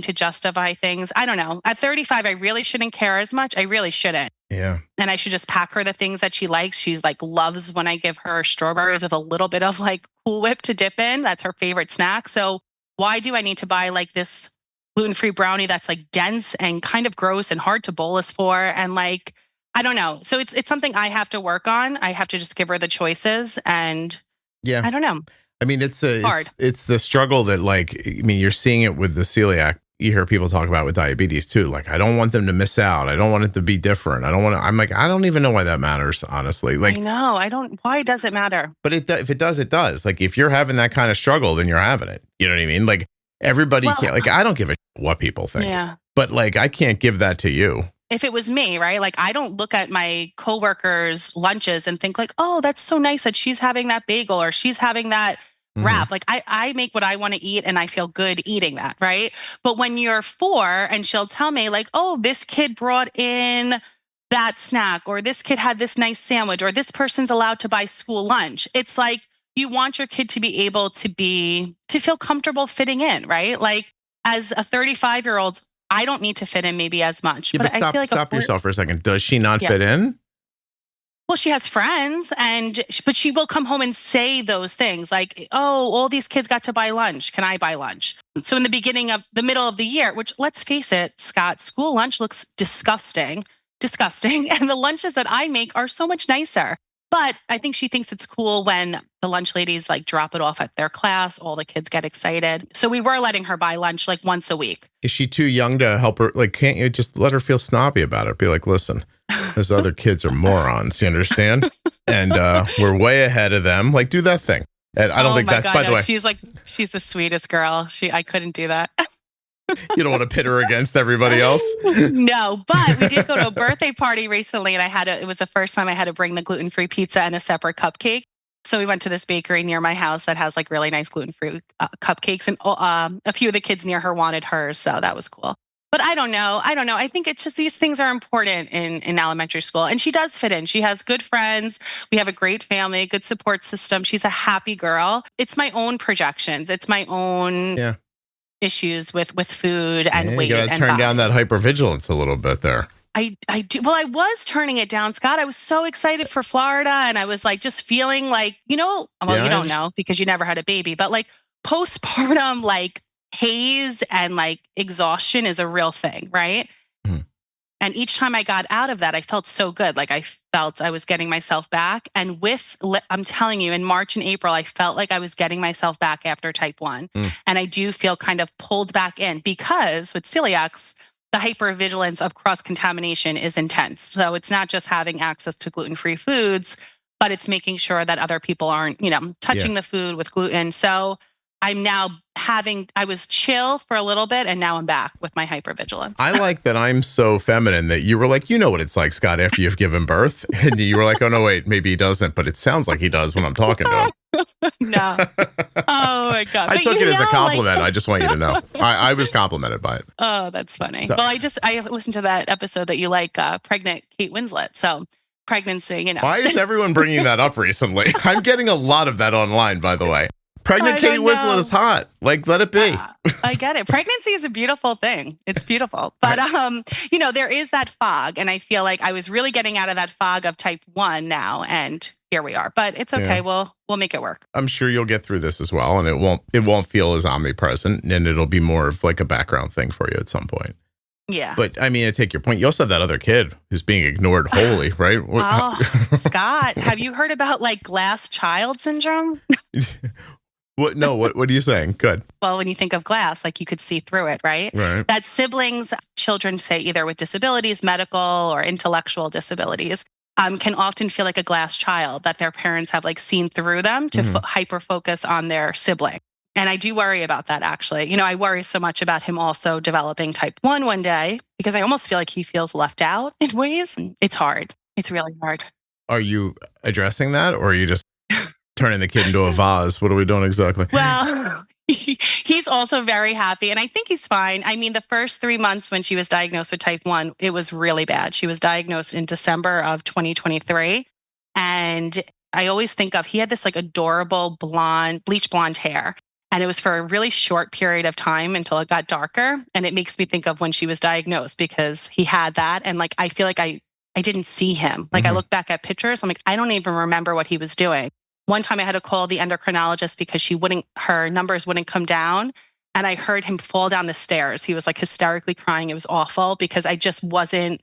to justify things. I don't know. At 35, I really shouldn't care as much. I really shouldn't. Yeah. And I should just pack her the things that she likes. She's like loves when I give her strawberries with a little bit of like Cool Whip to dip in. That's her favorite snack. So why do I need to buy like this gluten-free brownie that's like dense and kind of gross and hard to bolus for? And like, I don't know. So it's something I have to work on. I have to just give her the choices, and yeah, I don't know. I mean, it's hard. It's the struggle that, like, I mean, you're seeing it with the celiac. You hear people talk about with diabetes too. Like, I don't want them to miss out. I don't want it to be different. I'm like, I don't even know why that matters, honestly. Like, I know. Why does it matter? But if it does, it does. Like, if you're having that kind of struggle, then you're having it. You know what I mean? Like, everybody can't, like, I don't give a shit what people think. Yeah. But like, I can't give that to you. If it was me, right? Like, I don't look at my coworkers' lunches and think like, oh, that's so nice that she's having that bagel or she's having that wrap. Like, I make what I want to eat and I feel good eating that, right? But when you're 4 and she'll tell me like, oh, this kid brought in that snack, or this kid had this nice sandwich, or this person's allowed to buy school lunch. It's like, you want your kid to be able to feel comfortable fitting in, right? Like, as a 35-year-old, I don't need to fit in maybe as much. Yeah, but I feel like stop yourself for a second. Does she not fit in? Well, she has friends, but she will come home and say those things like, oh, all these kids got to buy lunch. Can I buy lunch? So in the middle of the year, which, let's face it, Scott, school lunch looks disgusting. And the lunches that I make are so much nicer. But I think she thinks it's cool when the lunch ladies like drop it off at their class. All the kids get excited. So we were letting her buy lunch like once a week. Is she too young to help her? Like, can't you just let her feel snobby about it? Be like, listen, those other kids are morons. You understand? And we're way ahead of them. Like, do that thing. And I don't think that's, by the way. She's the sweetest girl. I couldn't do that. You don't want to pit her against everybody else? No, but we did go to a birthday party recently, and it was the first time I had to bring the gluten-free pizza and a separate cupcake. So we went to this bakery near my house that has like really nice gluten-free cupcakes, and a few of the kids near her wanted hers. So that was cool. But I don't know. I think it's just these things are important in elementary school. And she does fit in. She has good friends. We have a great family, a good support system. She's a happy girl. It's my own projections. It's my own issues with food and weight. You got to turn down that hypervigilance a little bit there. I do. Well, I was turning it down, Scott. I was so excited for Florida, and I was like just feeling like, you don't know because you never had a baby, but like postpartum, like haze and like exhaustion is a real thing, right? And each time I got out of that, I felt so good. Like I felt I was getting myself back. And I'm telling you, in March and April, I felt like I was getting myself back after type 1. And I do feel kind of pulled back in because with celiacs, the hypervigilance of cross-contamination is intense. So it's not just having access to gluten-free foods, but it's making sure that other people aren't, touching the food with gluten. So I'm now I was chill for a little bit, and now I'm back with my hypervigilance. I like that I'm so feminine that you were like, you know what it's like, Scott, after you've given birth. And you were like, oh, no, wait, maybe he doesn't, but it sounds like he does when I'm talking to him. No. Oh, my God. I took it as a compliment. I just want you to know. I was complimented by it. Oh, that's funny. So, well, I listened to that episode that you like, pregnant Kate Winslet. So pregnancy, Why is everyone bringing that up recently? I'm getting a lot of that online, by the way. Pregnant Kate Winslet is hot. Like, let it be. I get it. Pregnancy is a beautiful thing. It's beautiful. But, there is that fog. And I feel like I was really getting out of that fog of type 1 now. And here we are. But it's okay. Yeah. We'll make it work. I'm sure you'll get through this as well. And it won't feel as omnipresent. And it'll be more of like a background thing for you at some point. Yeah. But I mean, I take your point. You also have that other kid who's being ignored wholly, right? Scott, have you heard about like glass child syndrome? What? No, what are you saying? Good. Well, when you think of glass, like you could see through it, right? Right. That children say either with disabilities, medical or intellectual disabilities, can often feel like a glass child, that their parents have like seen through them to hyper focus on their sibling. And I do worry about that, actually. I worry so much about him also developing type 1 one day because I almost feel like he feels left out in ways. It's hard. It's really hard. Are you addressing that, or are you just turning the kid into a vase? What are we doing exactly? Well, he's also very happy, and I think he's fine. I mean, the first 3 months when she was diagnosed with type 1, it was really bad. She was diagnosed in December of 2023, and I always think he had this like adorable bleach blonde hair. And it was for a really short period of time until it got darker. And it makes me think of when she was diagnosed because he had that. And like, I feel like I didn't see him. Like I look back at pictures, I'm like, I don't even remember what he was doing. One time I had to call the endocrinologist because her numbers wouldn't come down. And I heard him fall down the stairs. He was like hysterically crying. It was awful because I just wasn't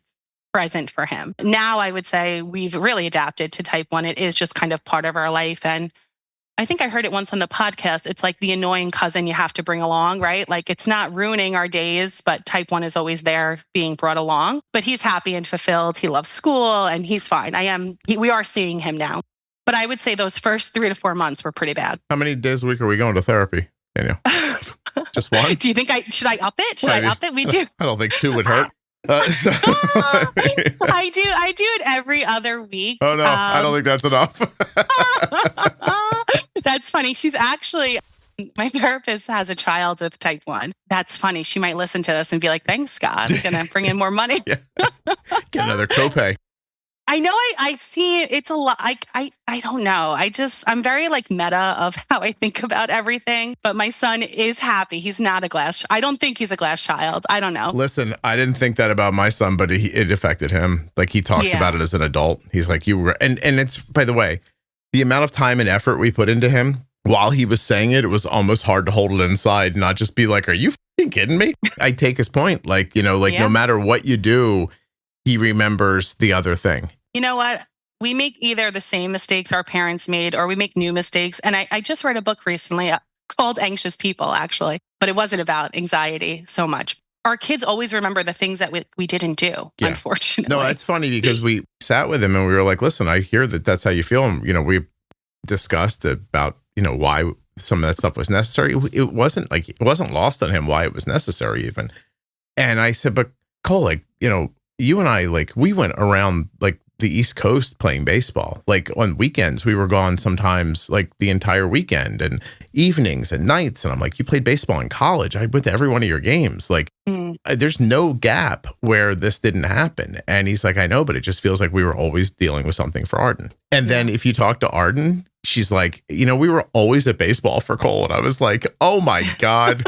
present for him. Now I would say we've really adapted to type 1. It is just kind of part of our life. And I think I heard it once on the podcast. It's like the annoying cousin you have to bring along, right? Like it's not ruining our days, but type 1 is always there being brought along. But he's happy and fulfilled. He loves school and he's fine. We are seeing him now. But I would say those first 3 to 4 months were pretty bad. How many days a week are we going to therapy, Danielle? Just one? Do you think should I up it? Should I up it? We do. I don't think 2 would hurt. I do it every other week. Oh no, I don't think that's enough. That's funny. She's actually, my therapist has a child with type 1. That's funny. She might listen to this and be like, thanks, Scott. I'm going to bring in more money. Get another copay. I know I see it. It's a lot. I don't know. I'm very like meta of how I think about everything, but my son is happy. He's not I don't think he's a glass child. I don't know. Listen, I didn't think that about my son, but it affected him. Like he talks about it as an adult. He's like, and it's, by the way, the amount of time and effort we put into him while he was saying it, it was almost hard to hold it inside and not just be like, are you fucking kidding me? I take his point. Like, no matter what you do, he remembers the other thing. You know what? We make either the same mistakes our parents made or we make new mistakes. And I just read a book recently called Anxious People, actually, but it wasn't about anxiety so much. Our kids always remember the things that we didn't do, unfortunately. No, that's funny because we sat with him and we were like, listen, I hear that that's how you feel. And, we discussed about, why some of that stuff was necessary. It wasn't lost on him why it was necessary even. And I said, but Cole, like, you and I, like, we went around like the East Coast playing baseball. Like on weekends, we were gone sometimes like the entire weekend and evenings and nights. And I'm like, you played baseball in college. I went to every one of your games. Like there's no gap where this didn't happen. And he's like, I know, but it just feels like we were always dealing with something for Arden. And then if you talk to Arden, she's like, we were always at baseball for Cole. And I was like, oh my God.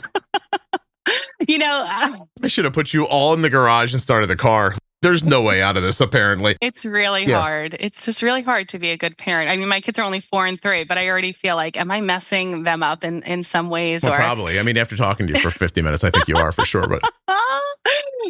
I should have put you all in the garage and started the car. There's no way out of this, apparently. It's really hard. It's just really hard to be a good parent. I mean, my kids are only 4 and 3, but I already feel like, am I messing them up in some ways? Well, probably. I mean, after talking to you for 50 minutes, I think you are for sure. But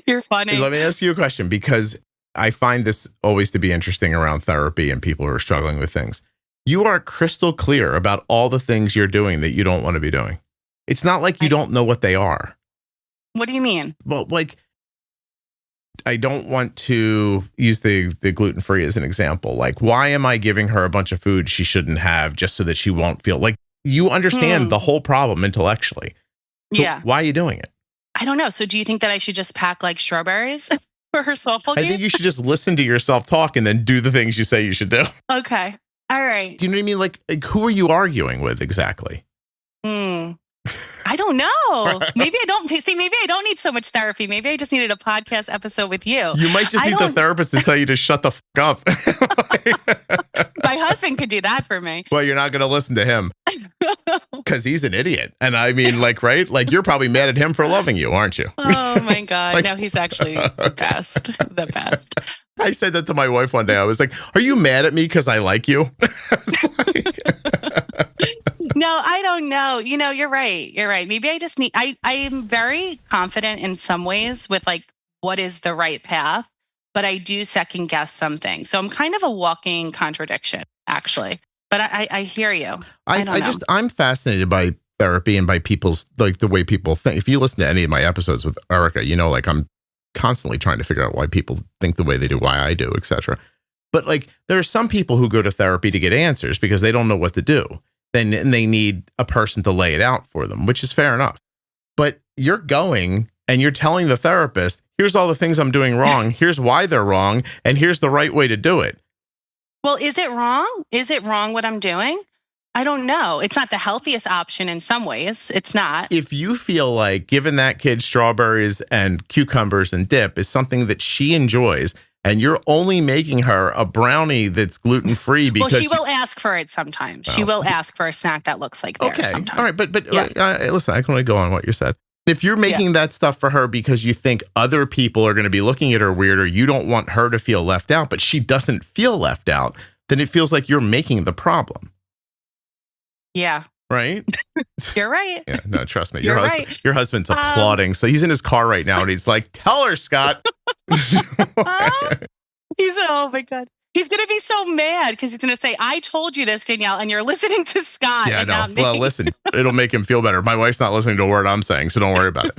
you're funny. Let me ask you a question because I find this always to be interesting around therapy and people who are struggling with things. You are crystal clear about all the things you're doing that you don't want to be doing. It's not like you don't know what they are. What do you mean? Well, like, I don't want to use the gluten-free as an example. Like, why am I giving her a bunch of food she shouldn't have just so that she won't feel like you understand the whole problem intellectually? So why are you doing it? I don't know. So do you think that I should just pack like strawberries for her softball game? I think you should just listen to yourself talk and then do the things you say you should do. Okay. All right. Do you know what I mean? Like who are you arguing with exactly? I don't know. Maybe I don't need so much therapy. Maybe I just needed a podcast episode with you. You might just need the therapist to tell you to shut the fuck up. My husband could do that for me. Well, you're not going to listen to him because he's an idiot. And I mean, like, right? Like you're probably mad at him for loving you, aren't you? Oh my God. No, he's actually the best. The best. I said that to my wife one day. I was like, are you mad at me because I like you? No, I don't know. You're right. You're right. Maybe I just I am very confident in some ways with like what is the right path, but I do second guess some things. So I'm kind of a walking contradiction, actually. But I hear you. I'm fascinated by therapy and by people's, like the way people think. If you listen to any of my episodes with Erica, like I'm constantly trying to figure out why people think the way they do, why I do, etc. But like there are some people who go to therapy to get answers because they don't know what to do. Then they need a person to lay it out for them, which is fair enough. But you're going and you're telling the therapist, here's all the things I'm doing wrong. Here's why they're wrong. And here's the right way to do it. Well, is it wrong? Is it wrong what I'm doing? I don't know. It's not the healthiest option in some ways. It's not. If you feel like giving that kid strawberries and cucumbers and dip is something that she enjoys and you're only making her a brownie that's gluten-free because she will ask for it sometimes. She will ask for a snack that looks like theirs sometimes. All right, but listen, I can only go on what you said. If you're making that stuff for her because you think other people are going to be looking at her weird, or you don't want her to feel left out, but she doesn't feel left out, then it feels like you're making the problem. Yeah. Right? You're right. Yeah, no, trust me. You're right. Your husband's applauding. So he's in his car right now and he's like, tell her, Scott. Oh my God. He's going to be so mad because he's going to say, I told you this, Danielle, and you're listening to Scott. Yeah, and no. not me. Well, listen, it'll make him feel better. My wife's not listening to a word I'm saying, so don't worry about it.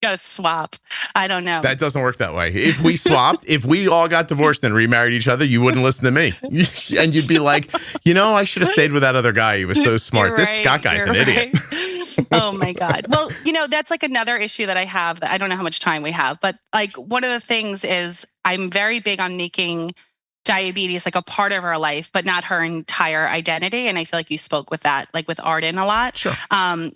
Got to swap. I don't know. That doesn't work that way. If we swapped, if we all got divorced and remarried each other, you wouldn't listen to me. And you'd be like, I should have stayed with that other guy. He was so smart. This Scott guy's an idiot. Oh my God. Well, that's like another issue that I have that I don't know how much time we have, but like one of the things is I'm very big on making diabetes like a part of her life, but not her entire identity. And I feel like you spoke with that, like with Arden a lot. Sure.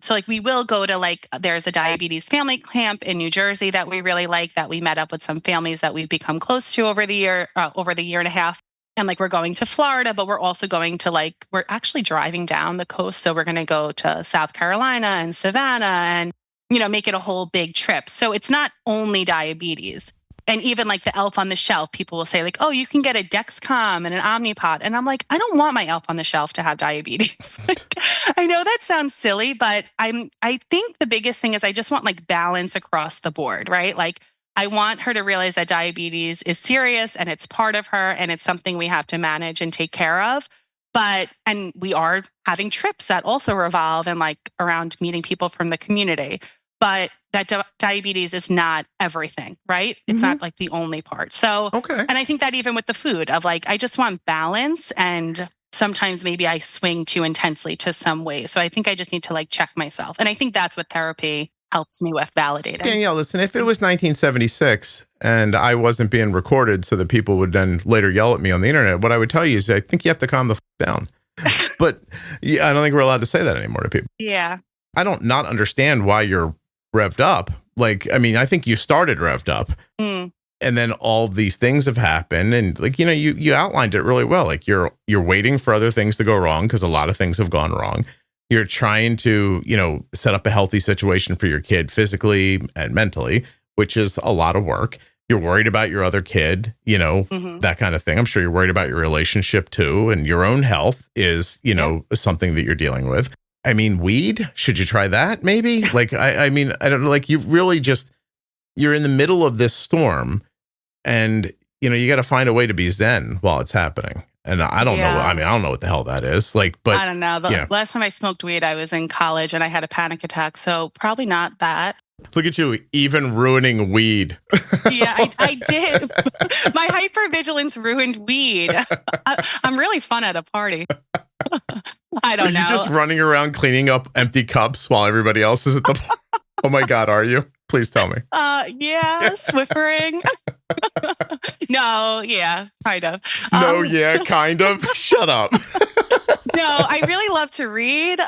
So like we will go to there's a diabetes family camp in New Jersey that we really like, that we met up with some families that we've become close to over the year and a half. And like we're going to Florida, but we're also going to we're actually driving down the coast. So we're going to go to South Carolina and Savannah and, make it a whole big trip. So it's not only diabetes. And even like the elf on the shelf, people will say like, oh, you can get a Dexcom and an Omnipod. And I'm like, I don't want my elf on the shelf to have diabetes. I know that sounds silly, but I think the biggest thing is I just want like balance across the board, right? Like I want her to realize that diabetes is serious and it's part of her and it's something we have to manage and take care of. And we are having trips that also revolve and like around meeting people from the community. But that diabetes is not everything, right? It's not like the only part. So, and I think that even with the food of like, I just want balance, and sometimes maybe I swing too intensely to some ways. So I think I just need to like check myself. And I think that's what therapy helps me with, validating. Danielle, listen, if it was 1976 and I wasn't being recorded so that people would then later yell at me on the internet, what I would tell you is I think you have to calm the down. But I don't think we're allowed to say that anymore to people. Yeah. I don't not understand why you're revved up. I think you started revved up and then all these things have happened. And you outlined it really well. Like you're waiting for other things to go wrong because a lot of things have gone wrong. You're trying to, set up a healthy situation for your kid physically and mentally, which is a lot of work. You're worried about your other kid, that kind of thing. I'm sure you're worried about your relationship too. And your own health is, something that you're dealing with. I mean, weed, should you try that maybe? I don't know, like you really you're in the middle of this storm and, you got to find a way to be zen while it's happening. And I don't know. I don't know what the hell that is. But I don't know. The last time I smoked weed, I was in college and I had a panic attack. So probably not that. Look at you, even ruining weed. Yeah, I did. My hypervigilance ruined weed. I'm really fun at a party. I don't know. Are you just running around cleaning up empty cups while everybody else is at the Oh my God, are you? Please tell me. Yeah, Swiffering. No, yeah, kind of. Kind of. Shut up. No, I really love to read.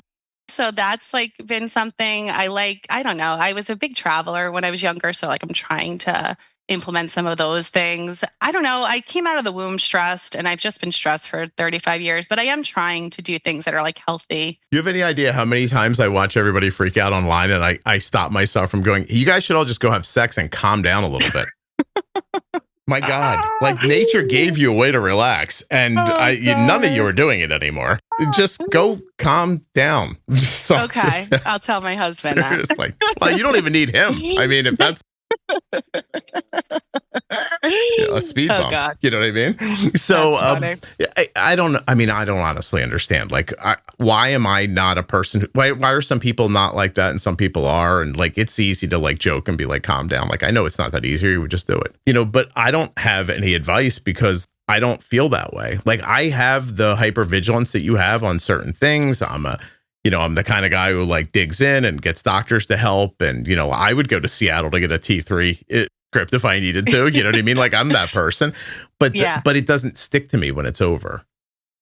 So that's been something I like. I don't know. I was a big traveler when I was younger. So I'm trying to implement some of those things. I don't know. I came out of the womb stressed and I've just been stressed for 35 years, but I am trying to do things that are healthy. Do you have any idea how many times I watch everybody freak out online and I stop myself from going, you guys should all just go have sex and calm down a little bit. My God, nature gave you a way to relax and none of you are doing it anymore. Just go calm down. Okay. I'll tell my husband that. You don't even need him. If that's a speed bump, God. You know what I mean? So I don't know. I don't honestly understand. Why am I not a person? Why are some people not like that and some people are? And it's easy to joke and be calm down. I know it's not that easy. You would just do it, but I don't have any advice because I don't feel that way. I have the hypervigilance that you have on certain things. I'm the kind of guy who digs in and gets doctors to help. And, I would go to Seattle to get a T3 script if I needed to, you know what I mean? I'm that person, but it doesn't stick to me when it's over.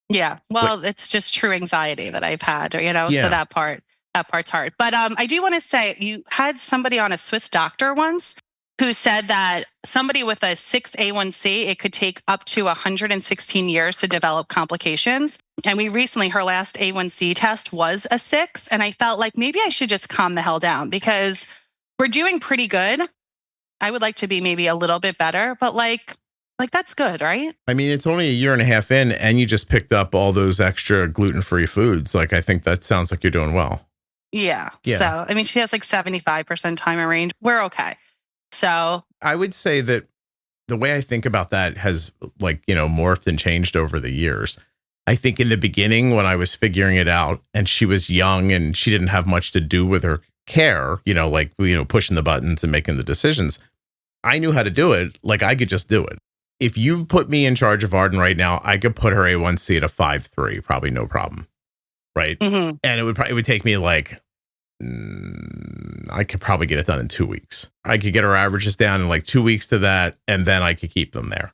Yeah. Well, it's just true anxiety that I've had, so that part's hard. But I do want to say you had somebody on a Swiss doctor once, who said that somebody with a 6 A1C, it could take up to 116 years to develop complications. And we recently, her last A1C test was a 6. And I felt like maybe I should just calm the hell down because we're doing pretty good. I would like to be maybe a little bit better, but like that's good, right? I mean, it's only a year and a half in and you just picked up all those extra gluten-free foods. Like, I think that sounds like you're doing well. Yeah. So, I mean, she has like 75% time in range. We're okay. So I would say that the way I think about that has morphed and changed over the years. I think in the beginning when I was figuring it out and she was young and she didn't have much to do with her care, pushing the buttons and making the decisions, I knew how to do it. Like I could just do it. If you put me in charge of Arden right now, I could put her A1C at a 5.3, probably no problem. Right. Mm-hmm. And it would take me I could probably get it done in 2 weeks. I could get her averages down in 2 weeks to that. And then I could keep them there.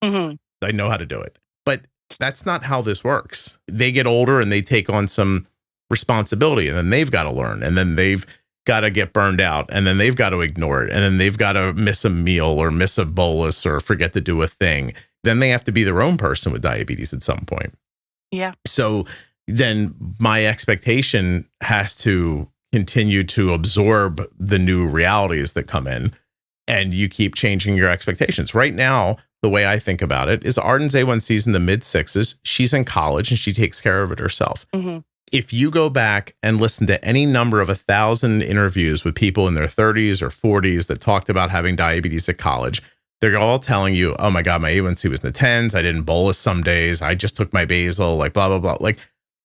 Mm-hmm. I know how to do it, but that's not how this works. They get older and they take on some responsibility and then they've got to learn and then they've got to get burned out and then they've got to ignore it. And then they've got to miss a meal or miss a bolus or forget to do a thing. Then they have to be their own person with diabetes at some point. Yeah. So then my expectation has to continue to absorb the new realities that come in and you keep changing your expectations. Right now, the way I think about it is Arden's A1C's in the mid 6s. She's in college and she takes care of it herself. Mm-hmm. If you go back and listen to any number of 1,000 interviews with people in their 30s or 40s that talked about having diabetes at college, they're all telling you, oh my God, my A1C was in the 10s. I didn't bolus some days. I just took my basal, blah, blah, blah. Like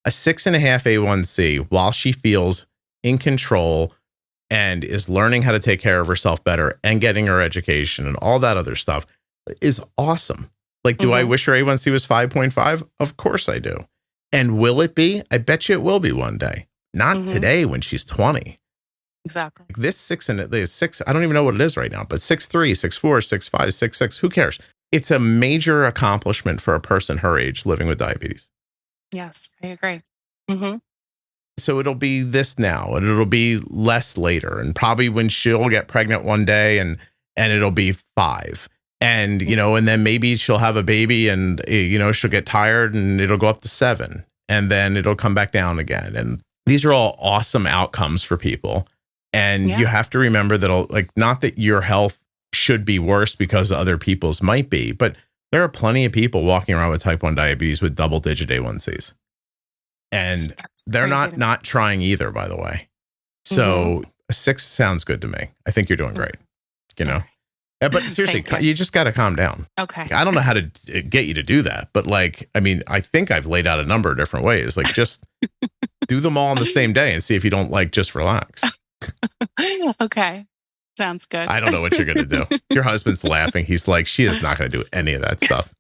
a 6.5 A1C, while she feels in control and is learning how to take care of herself better and getting her education and all that other stuff is awesome. Do I wish her A1C was 5.5? Of course I do. And will it be? I bet you it will be one day. Not today when she's 20. Exactly. This 6, I don't even know what it is right now, but 6'3", 6'4", 6'5", 6'6", who cares? It's a major accomplishment for a person her age living with diabetes. Yes, I agree. Mm-hmm. So it'll be this now and it'll be less later. And probably when she'll get pregnant one day and it'll be 5. And, and then maybe she'll have a baby and, she'll get tired and it'll go up to 7 and then it'll come back down again. And these are all awesome outcomes for people. And you have to remember that, not that your health should be worse because other people's might be, but there are plenty of people walking around with type 1 diabetes with double-digit A1Cs. And they're not trying either, by the way. So a 6 sounds good to me. I think you're doing great, But seriously, you just got to calm down. Okay. I don't know how to get you to do that, but I think I've laid out a number of different ways. Just do them all on the same day and see if you don't just relax. Okay. Sounds good. I don't know what you're going to do. Your husband's laughing. He's like, she is not going to do any of that stuff.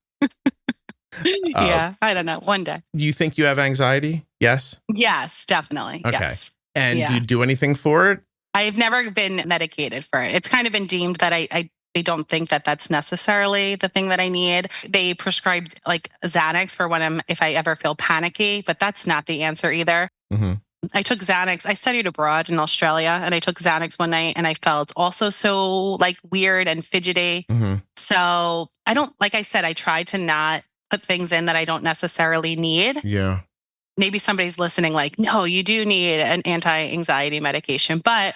Yeah. I don't know. One day. You think you have anxiety? Yes. Yes, definitely. Okay. Yes. And do you do anything for it? I've never been medicated for it. It's kind of been deemed that they don't think that that's necessarily the thing that I need. They prescribed Xanax for if I ever feel panicky, but that's not the answer either. Mm-hmm. I took Xanax. I studied abroad in Australia and I took Xanax one night and I felt also so weird and fidgety. Mm-hmm. So I don't, like I said, I try to not put things in that I don't necessarily need. Yeah. Maybe somebody's listening no, you do need an anti-anxiety medication. But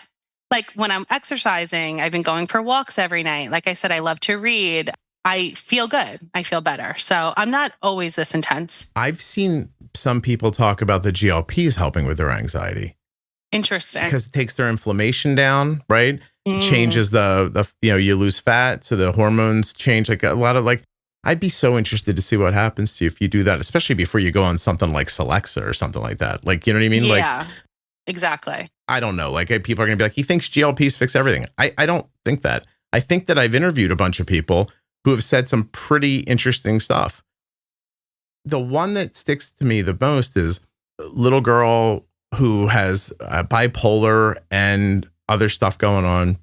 when I'm exercising, I've been going for walks every night. Like I said, I love to read. I feel good. I feel better. So I'm not always this intense. I've seen some people talk about the GLPs helping with their anxiety. Interesting. Because it takes their inflammation down, right? It changes the you lose fat. So the hormones change. A lot of I'd be so interested to see what happens to you if you do that, especially before you go on something like Celexa or something like that. You know what I mean? Yeah, exactly. I don't know. People are going to be like, he thinks GLPs fix everything. I don't think that. I think that I've interviewed a bunch of people who have said some pretty interesting stuff. The one that sticks to me the most is a little girl who has bipolar and other stuff going on.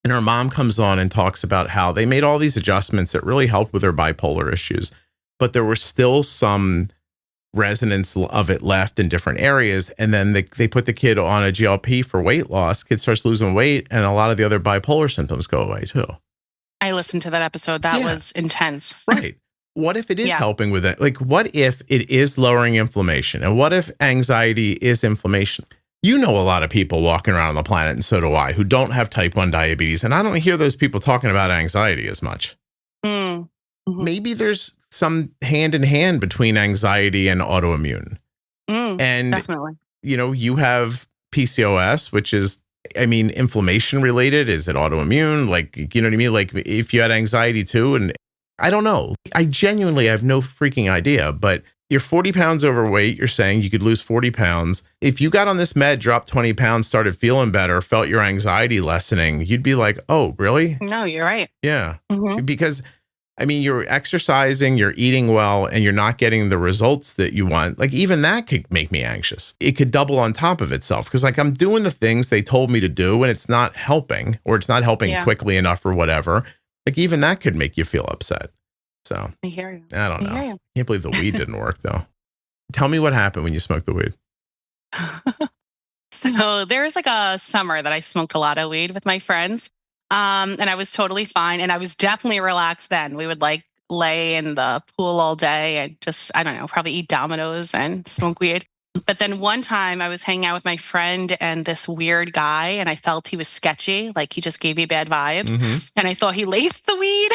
And her mom comes on and talks about how they made all these adjustments that really helped with her bipolar issues. But there were still some resonance of it left in different areas. And then they put the kid on a GLP for weight loss. Kid starts losing weight, and a lot of the other bipolar symptoms go away too. I listened to that episode. That was intense. Right. What if it is helping with it? Like, what if it is lowering inflammation? And what if anxiety is inflammation? You know a lot of people walking around on the planet, and so do I, who don't have type 1 diabetes. And I don't hear those people talking about anxiety as much. Mm-hmm. Maybe there's some hand in hand between anxiety and autoimmune. And, definitely. You know, you have PCOS, which is, I mean, inflammation related. Is it autoimmune? Like, you know what I mean? Like if you had anxiety too, and I don't know. I genuinely have no freaking idea, but you're 40 pounds overweight. You're saying you could lose 40 pounds. If you got on this med, dropped 20 pounds, started feeling better, felt your anxiety lessening, you'd be like, oh, really? No, you're right. Yeah. Because I mean, you're exercising, you're eating well, and you're not getting the results that you want. Like even that could make me anxious. It could double on top of itself because like I'm doing the things they told me to do and it's not helping, or it's not helping quickly enough or whatever. Like even that could make you feel upset. So I hear you. I don't know. I can't believe the weed didn't work though. Tell me what happened when you smoked the weed. So there was like a summer that I smoked a lot of weed with my friends. And I was totally fine. And I was definitely relaxed then. We would like lay in the pool all day and just, I don't know, probably eat Dominoes and smoke weed. But then one time I was hanging out with my friend and this weird guy, and I felt he was sketchy. Like he just gave me bad vibes. And I thought he laced the weed.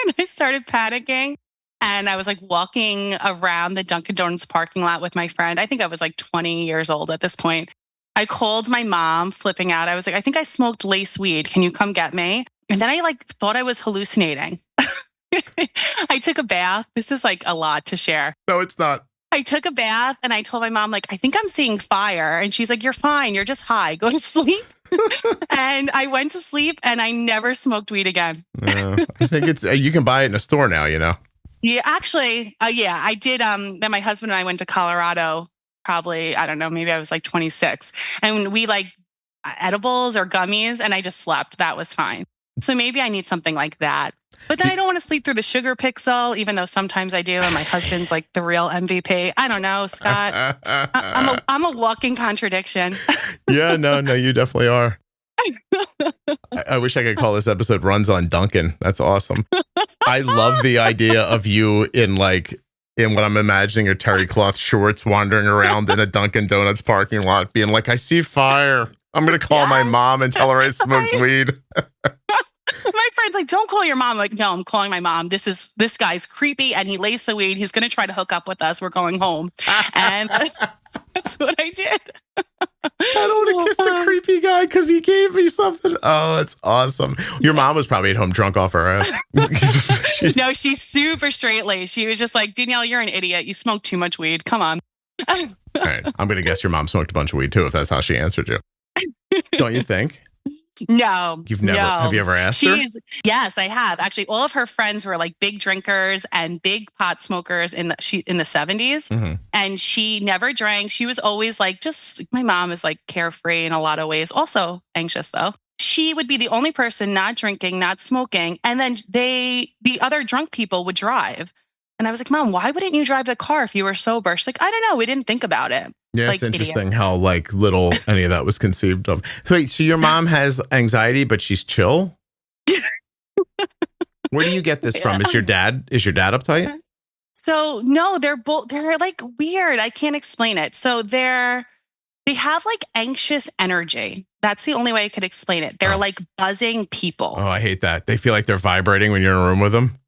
And I started panicking. And I was like walking around the Dunkin' Donuts parking lot with my friend. I think I was like 20 years old at this point. I called my mom, flipping out. I was like, I think I smoked lace weed. Can you come get me? And then I like thought I was hallucinating. I took a bath. This is like a lot to share. No, it's not. I took a bath and I told my mom, like, I think I'm seeing fire. And she's like, you're fine. You're just high. Go to sleep. And I went to sleep and I never smoked weed again. I think it's, you can buy it in a store now, you know? Yeah, actually, I did. Then my husband and I went to Colorado. Probably, I don't know, maybe I was like 26. And we like edibles or gummies and I just slept. That was fine. So maybe I need something like that. But then I don't want to sleep through the sugar pixel, even though sometimes I do. And my husband's like the real MVP. I don't know, Scott. I'm a walking contradiction. Yeah, no, you definitely are. I wish I could call this episode Runs on Duncan. That's awesome. I love the idea of you in what I'm imagining are terry cloth shorts wandering around in a Dunkin' Donuts parking lot being like, I see fire. I'm going to call my mom and tell her I smoked weed. My friend's like, don't call your mom. I'm like, no, I'm calling my mom. This guy's creepy and he laced the weed. He's going to try to hook up with us. We're going home. And that's what I did. I don't want to kiss the creepy guy because he gave me something. Oh, that's awesome. Your mom was probably at home drunk off her ass. No, she's super straight laced. She was just like, Danielle, you're an idiot. You smoke too much weed. Come on. All right. I'm going to guess your mom smoked a bunch of weed too, if that's how she answered you. Don't you think? No. Have you ever asked her? Yes, I have. Actually, all of her friends were like big drinkers and big pot smokers in the 70s. Mm-hmm. And she never drank. She was always like, my mom is like carefree in a lot of ways. Also anxious though. She would be the only person not drinking, not smoking. And then the other drunk people would drive. And I was like, Mom, why wouldn't you drive the car if you were sober? She's like, I don't know. We didn't think about it. Yeah, it's interesting how like little any of that was conceived of. Wait, so your mom has anxiety, but she's chill? Where do you get this from? Is your dad uptight? So no, they're like weird. I can't explain it. So they have like anxious energy. That's the only way I could explain it. They're like buzzing people. Oh, I hate that. They feel like they're vibrating when you're in a room with them.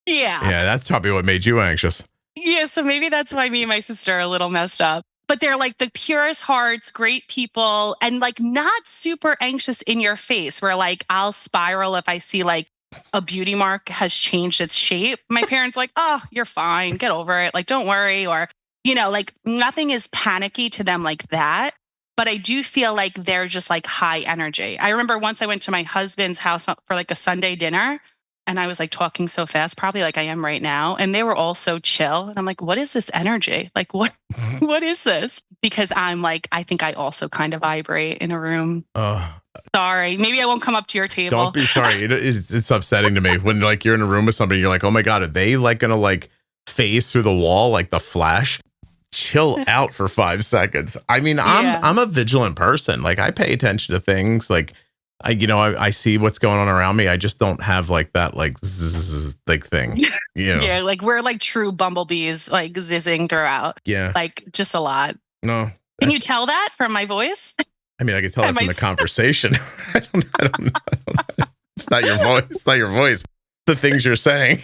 Yeah. Yeah, that's probably what made you anxious. Yeah, so maybe that's why me and my sister are a little messed up. But they're like the purest hearts, great people, and like not super anxious in your face where like I'll spiral if I see like a beauty mark has changed its shape. My parents like, oh, you're fine. Get over it. Like, don't worry. Or, you know, like nothing is panicky to them like that. But I do feel like they're just like high energy. I remember once I went to my husband's house for like a Sunday dinner. And I was like talking so fast, probably like I am right now. And they were all so chill. And I'm like, what is this energy? Like, what is this? Because I'm like, I think I also kind of vibrate in a room. Sorry. Maybe I won't come up to your table. Don't be sorry. It's upsetting to me when like you're in a room with somebody, you're like, oh my God, are they like going to like phase through the wall like the Flash? chill out for 5 seconds. I mean, I'm a vigilant person. Like I pay attention to things. Like I see what's going on around me. I just don't have like that like zzz, like thing. Yeah, like we're like true bumblebees, like zizzing throughout. Yeah, like just a lot. No, can you tell that from my voice? I mean, I can tell that from the conversation. I don't know. It's not your voice. It's not your voice. The things you're saying.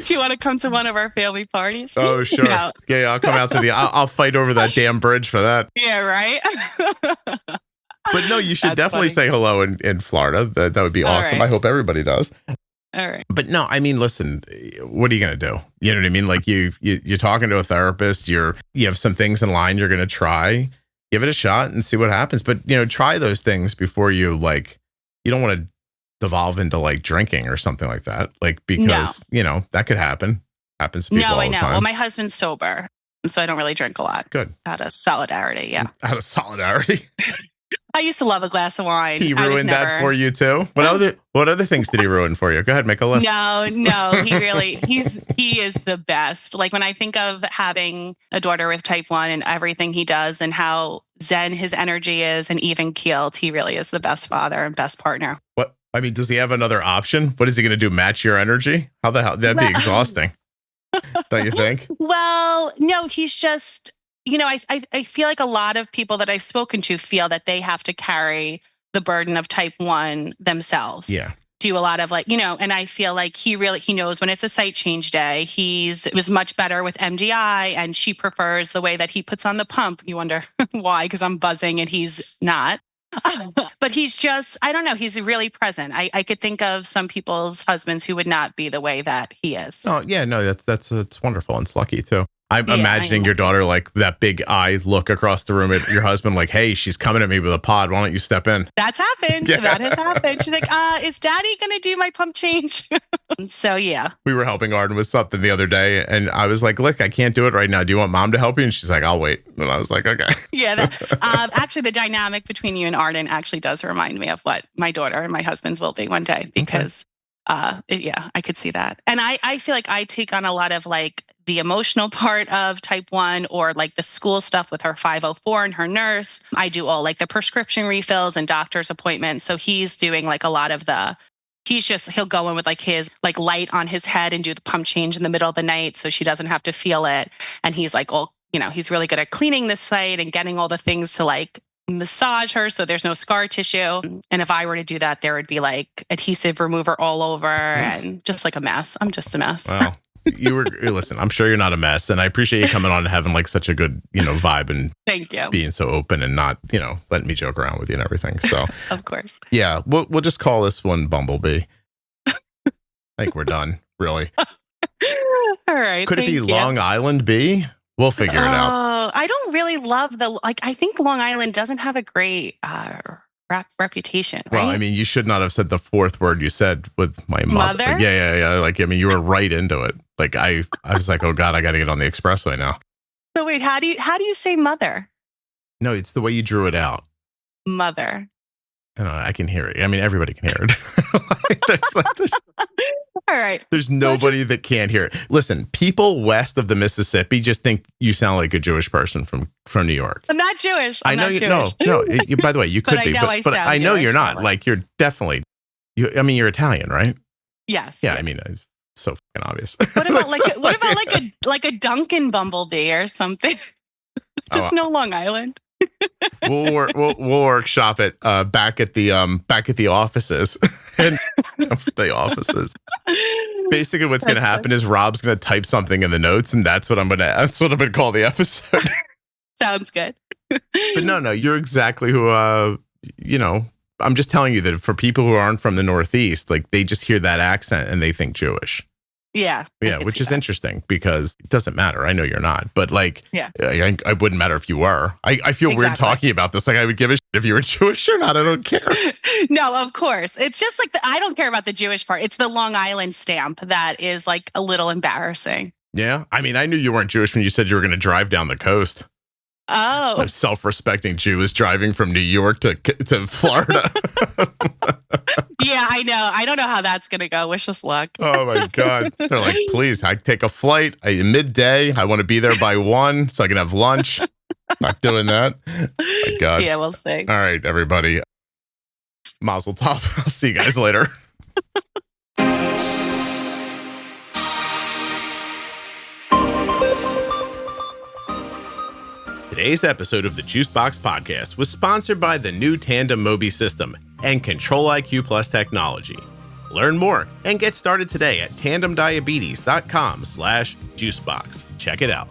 Do you want to come to one of our family parties? Oh, sure. No. Yeah, I'll come out to I'll fight over that damn bridge for that. Yeah, right. But no, you should definitely say hello in Florida. That would be awesome. Right. I hope everybody does. All right. But no, I mean, listen, what are you going to do? You know what I mean? Like you're talking to a therapist, you have some things in line you're going to try, give it a shot and see what happens. But, try those things before you don't want to devolve into like drinking or something like that. Like, because, that could happen. Happens to people all the time. Well, my husband's sober, so I don't really drink a lot. Good. Out of solidarity. Yeah. Out of solidarity. I used to love a glass of wine. He ruined that for you too? What other things did he ruin for you? Go ahead, make a list. No, he is the best. Like when I think of having a daughter with type 1 and everything he does and how zen his energy is and even keeled, he really is the best father and best partner. What? I mean, does he have another option? What is he going to do? Match your energy? How the hell? That'd be exhausting. Don't you think? Well, no, he's just... I feel like a lot of people that I've spoken to feel that they have to carry the burden of type 1 themselves. Yeah. Do a lot of and I feel like he knows when it's a site change day. It was much better with MDI and she prefers the way that he puts on the pump. You wonder why, because I'm buzzing and he's not. But he's just, I don't know, he's really present. I could think of some people's husbands who would not be the way that he is. Oh, yeah, no, that's wonderful. And it's lucky too. I'm imagining your daughter like that big eye look across the room at your husband like, hey, she's coming at me with a pod. Why don't you step in? That's happened. Yeah. That has happened. She's like, is daddy going to do my pump change? So, yeah. We were helping Arden with something the other day. And I was like, look, I can't do it right now. Do you want mom to help you? And she's like, I'll wait. And I was like, okay. Yeah. Actually, the dynamic between you and Arden actually does remind me of what my daughter and my husband's will be one day because, I could see that. And I feel like I take on a lot of like the emotional part of type 1 or like the school stuff with her 504 and her nurse. I do all like the prescription refills and doctor's appointments. So he's doing like a lot of he'll go in with like his like light on his head and do the pump change in the middle of the night so she doesn't have to feel it. And he's like, he's really good at cleaning the site and getting all the things to like massage her so there's no scar tissue. And if I were to do that, there would be like adhesive remover all over and just like a mess. I'm just a mess. Wow. Listen, I'm sure you're not a mess. And I appreciate you coming on and having like such a good, vibe and thank you. Being so open and not, letting me joke around with you and everything. So of course. Yeah. We'll just call this one Bumblebee. I think we're done. Really. All right. Could it be Long Island B? We'll figure it out. I don't really love I think Long Island doesn't have a great reputation, right? Well, I mean, you should not have said the fourth word you said with my mother. Like, yeah. Like, I mean, you were right into it. Like, I was like, oh God, I got to get on the expressway now. So wait, how do you say mother? No, it's the way you drew it out. Mother. I can hear it. I mean, everybody can hear it. All right. There's nobody that can't hear it. Listen, people west of the Mississippi just think you sound like a Jewish person from New York. I'm not Jewish. I know you. No. By the way, you could be, but I know you're not. Probably. Like you're definitely. You're Italian, right? Yes. Yeah. I mean, it's so fucking obvious. What about like a Duncan Bumblebee or something? Just no Long Island. We'll workshop it back at the offices. And the offices. Basically, what's going to happen is Rob's going to type something in the notes, and that's what I'm going to call the episode. Sounds good. But no, you're exactly who. I'm just telling you that for people who aren't from the Northeast, like they just hear that accent and they think Jewish. Yeah. Which is interesting because it doesn't matter. I know you're not, but like, I wouldn't matter if you were. I feel weird talking about this. Like I would give a shit if you were Jewish or not. I don't care. No, of course. It's just like I don't care about the Jewish part. It's the Long Island stamp that is like a little embarrassing. Yeah. I mean, I knew you weren't Jewish when you said you were going to drive down the coast. Oh. A self-respecting Jew is driving from New York to Florida. Yeah, I know. I don't know how that's going to go. Wish us luck. Oh my God. They're like, please, I take a flight midday. I want to be there by 1 so I can have lunch. Not doing that. My God. Yeah, we'll see. All right, everybody. Mazel tov. I'll see you guys later. Today's episode of the Juicebox Podcast was sponsored by the new Tandem Mobi system and Control-IQ Plus technology. Learn more and get started today at tandemdiabetes.com/juicebox. Check it out.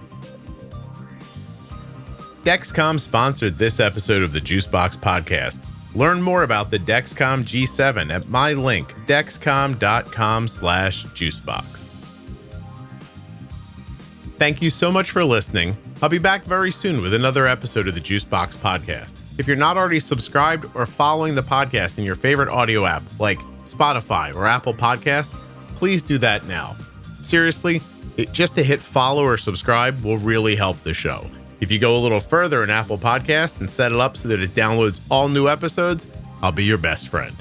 Dexcom sponsored this episode of the Juicebox Podcast. Learn more about the Dexcom G7 at my link, dexcom.com/juicebox. Thank you so much for listening. I'll be back very soon with another episode of the Juicebox Podcast. If you're not already subscribed or following the podcast in your favorite audio app like Spotify or Apple Podcasts, please do that now. Seriously, just to hit follow or subscribe will really help the show. If you go a little further in Apple Podcasts and set it up so that it downloads all new episodes, I'll be your best friend.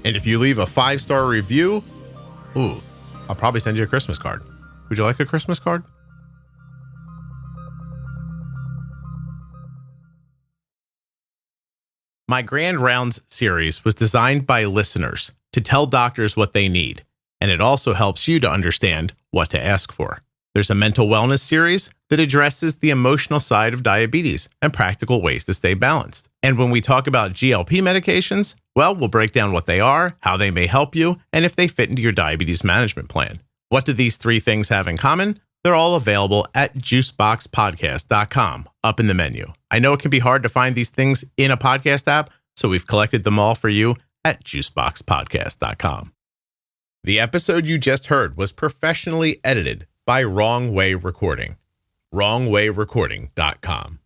And if you leave a 5-star review, I'll probably send you a Christmas card. Would you like a Christmas card? My Grand Rounds series was designed by listeners to tell doctors what they need, and it also helps you to understand what to ask for. There's a mental wellness series that addresses the emotional side of diabetes and practical ways to stay balanced. And when we talk about GLP medications, well, we'll break down what they are, how they may help you, and if they fit into your diabetes management plan. What do these 3 things have in common? They're all available at juiceboxpodcast.com up in the menu. I know it can be hard to find these things in a podcast app, so we've collected them all for you at juiceboxpodcast.com. The episode you just heard was professionally edited by Wrong Way Recording. wrongwayrecording.com.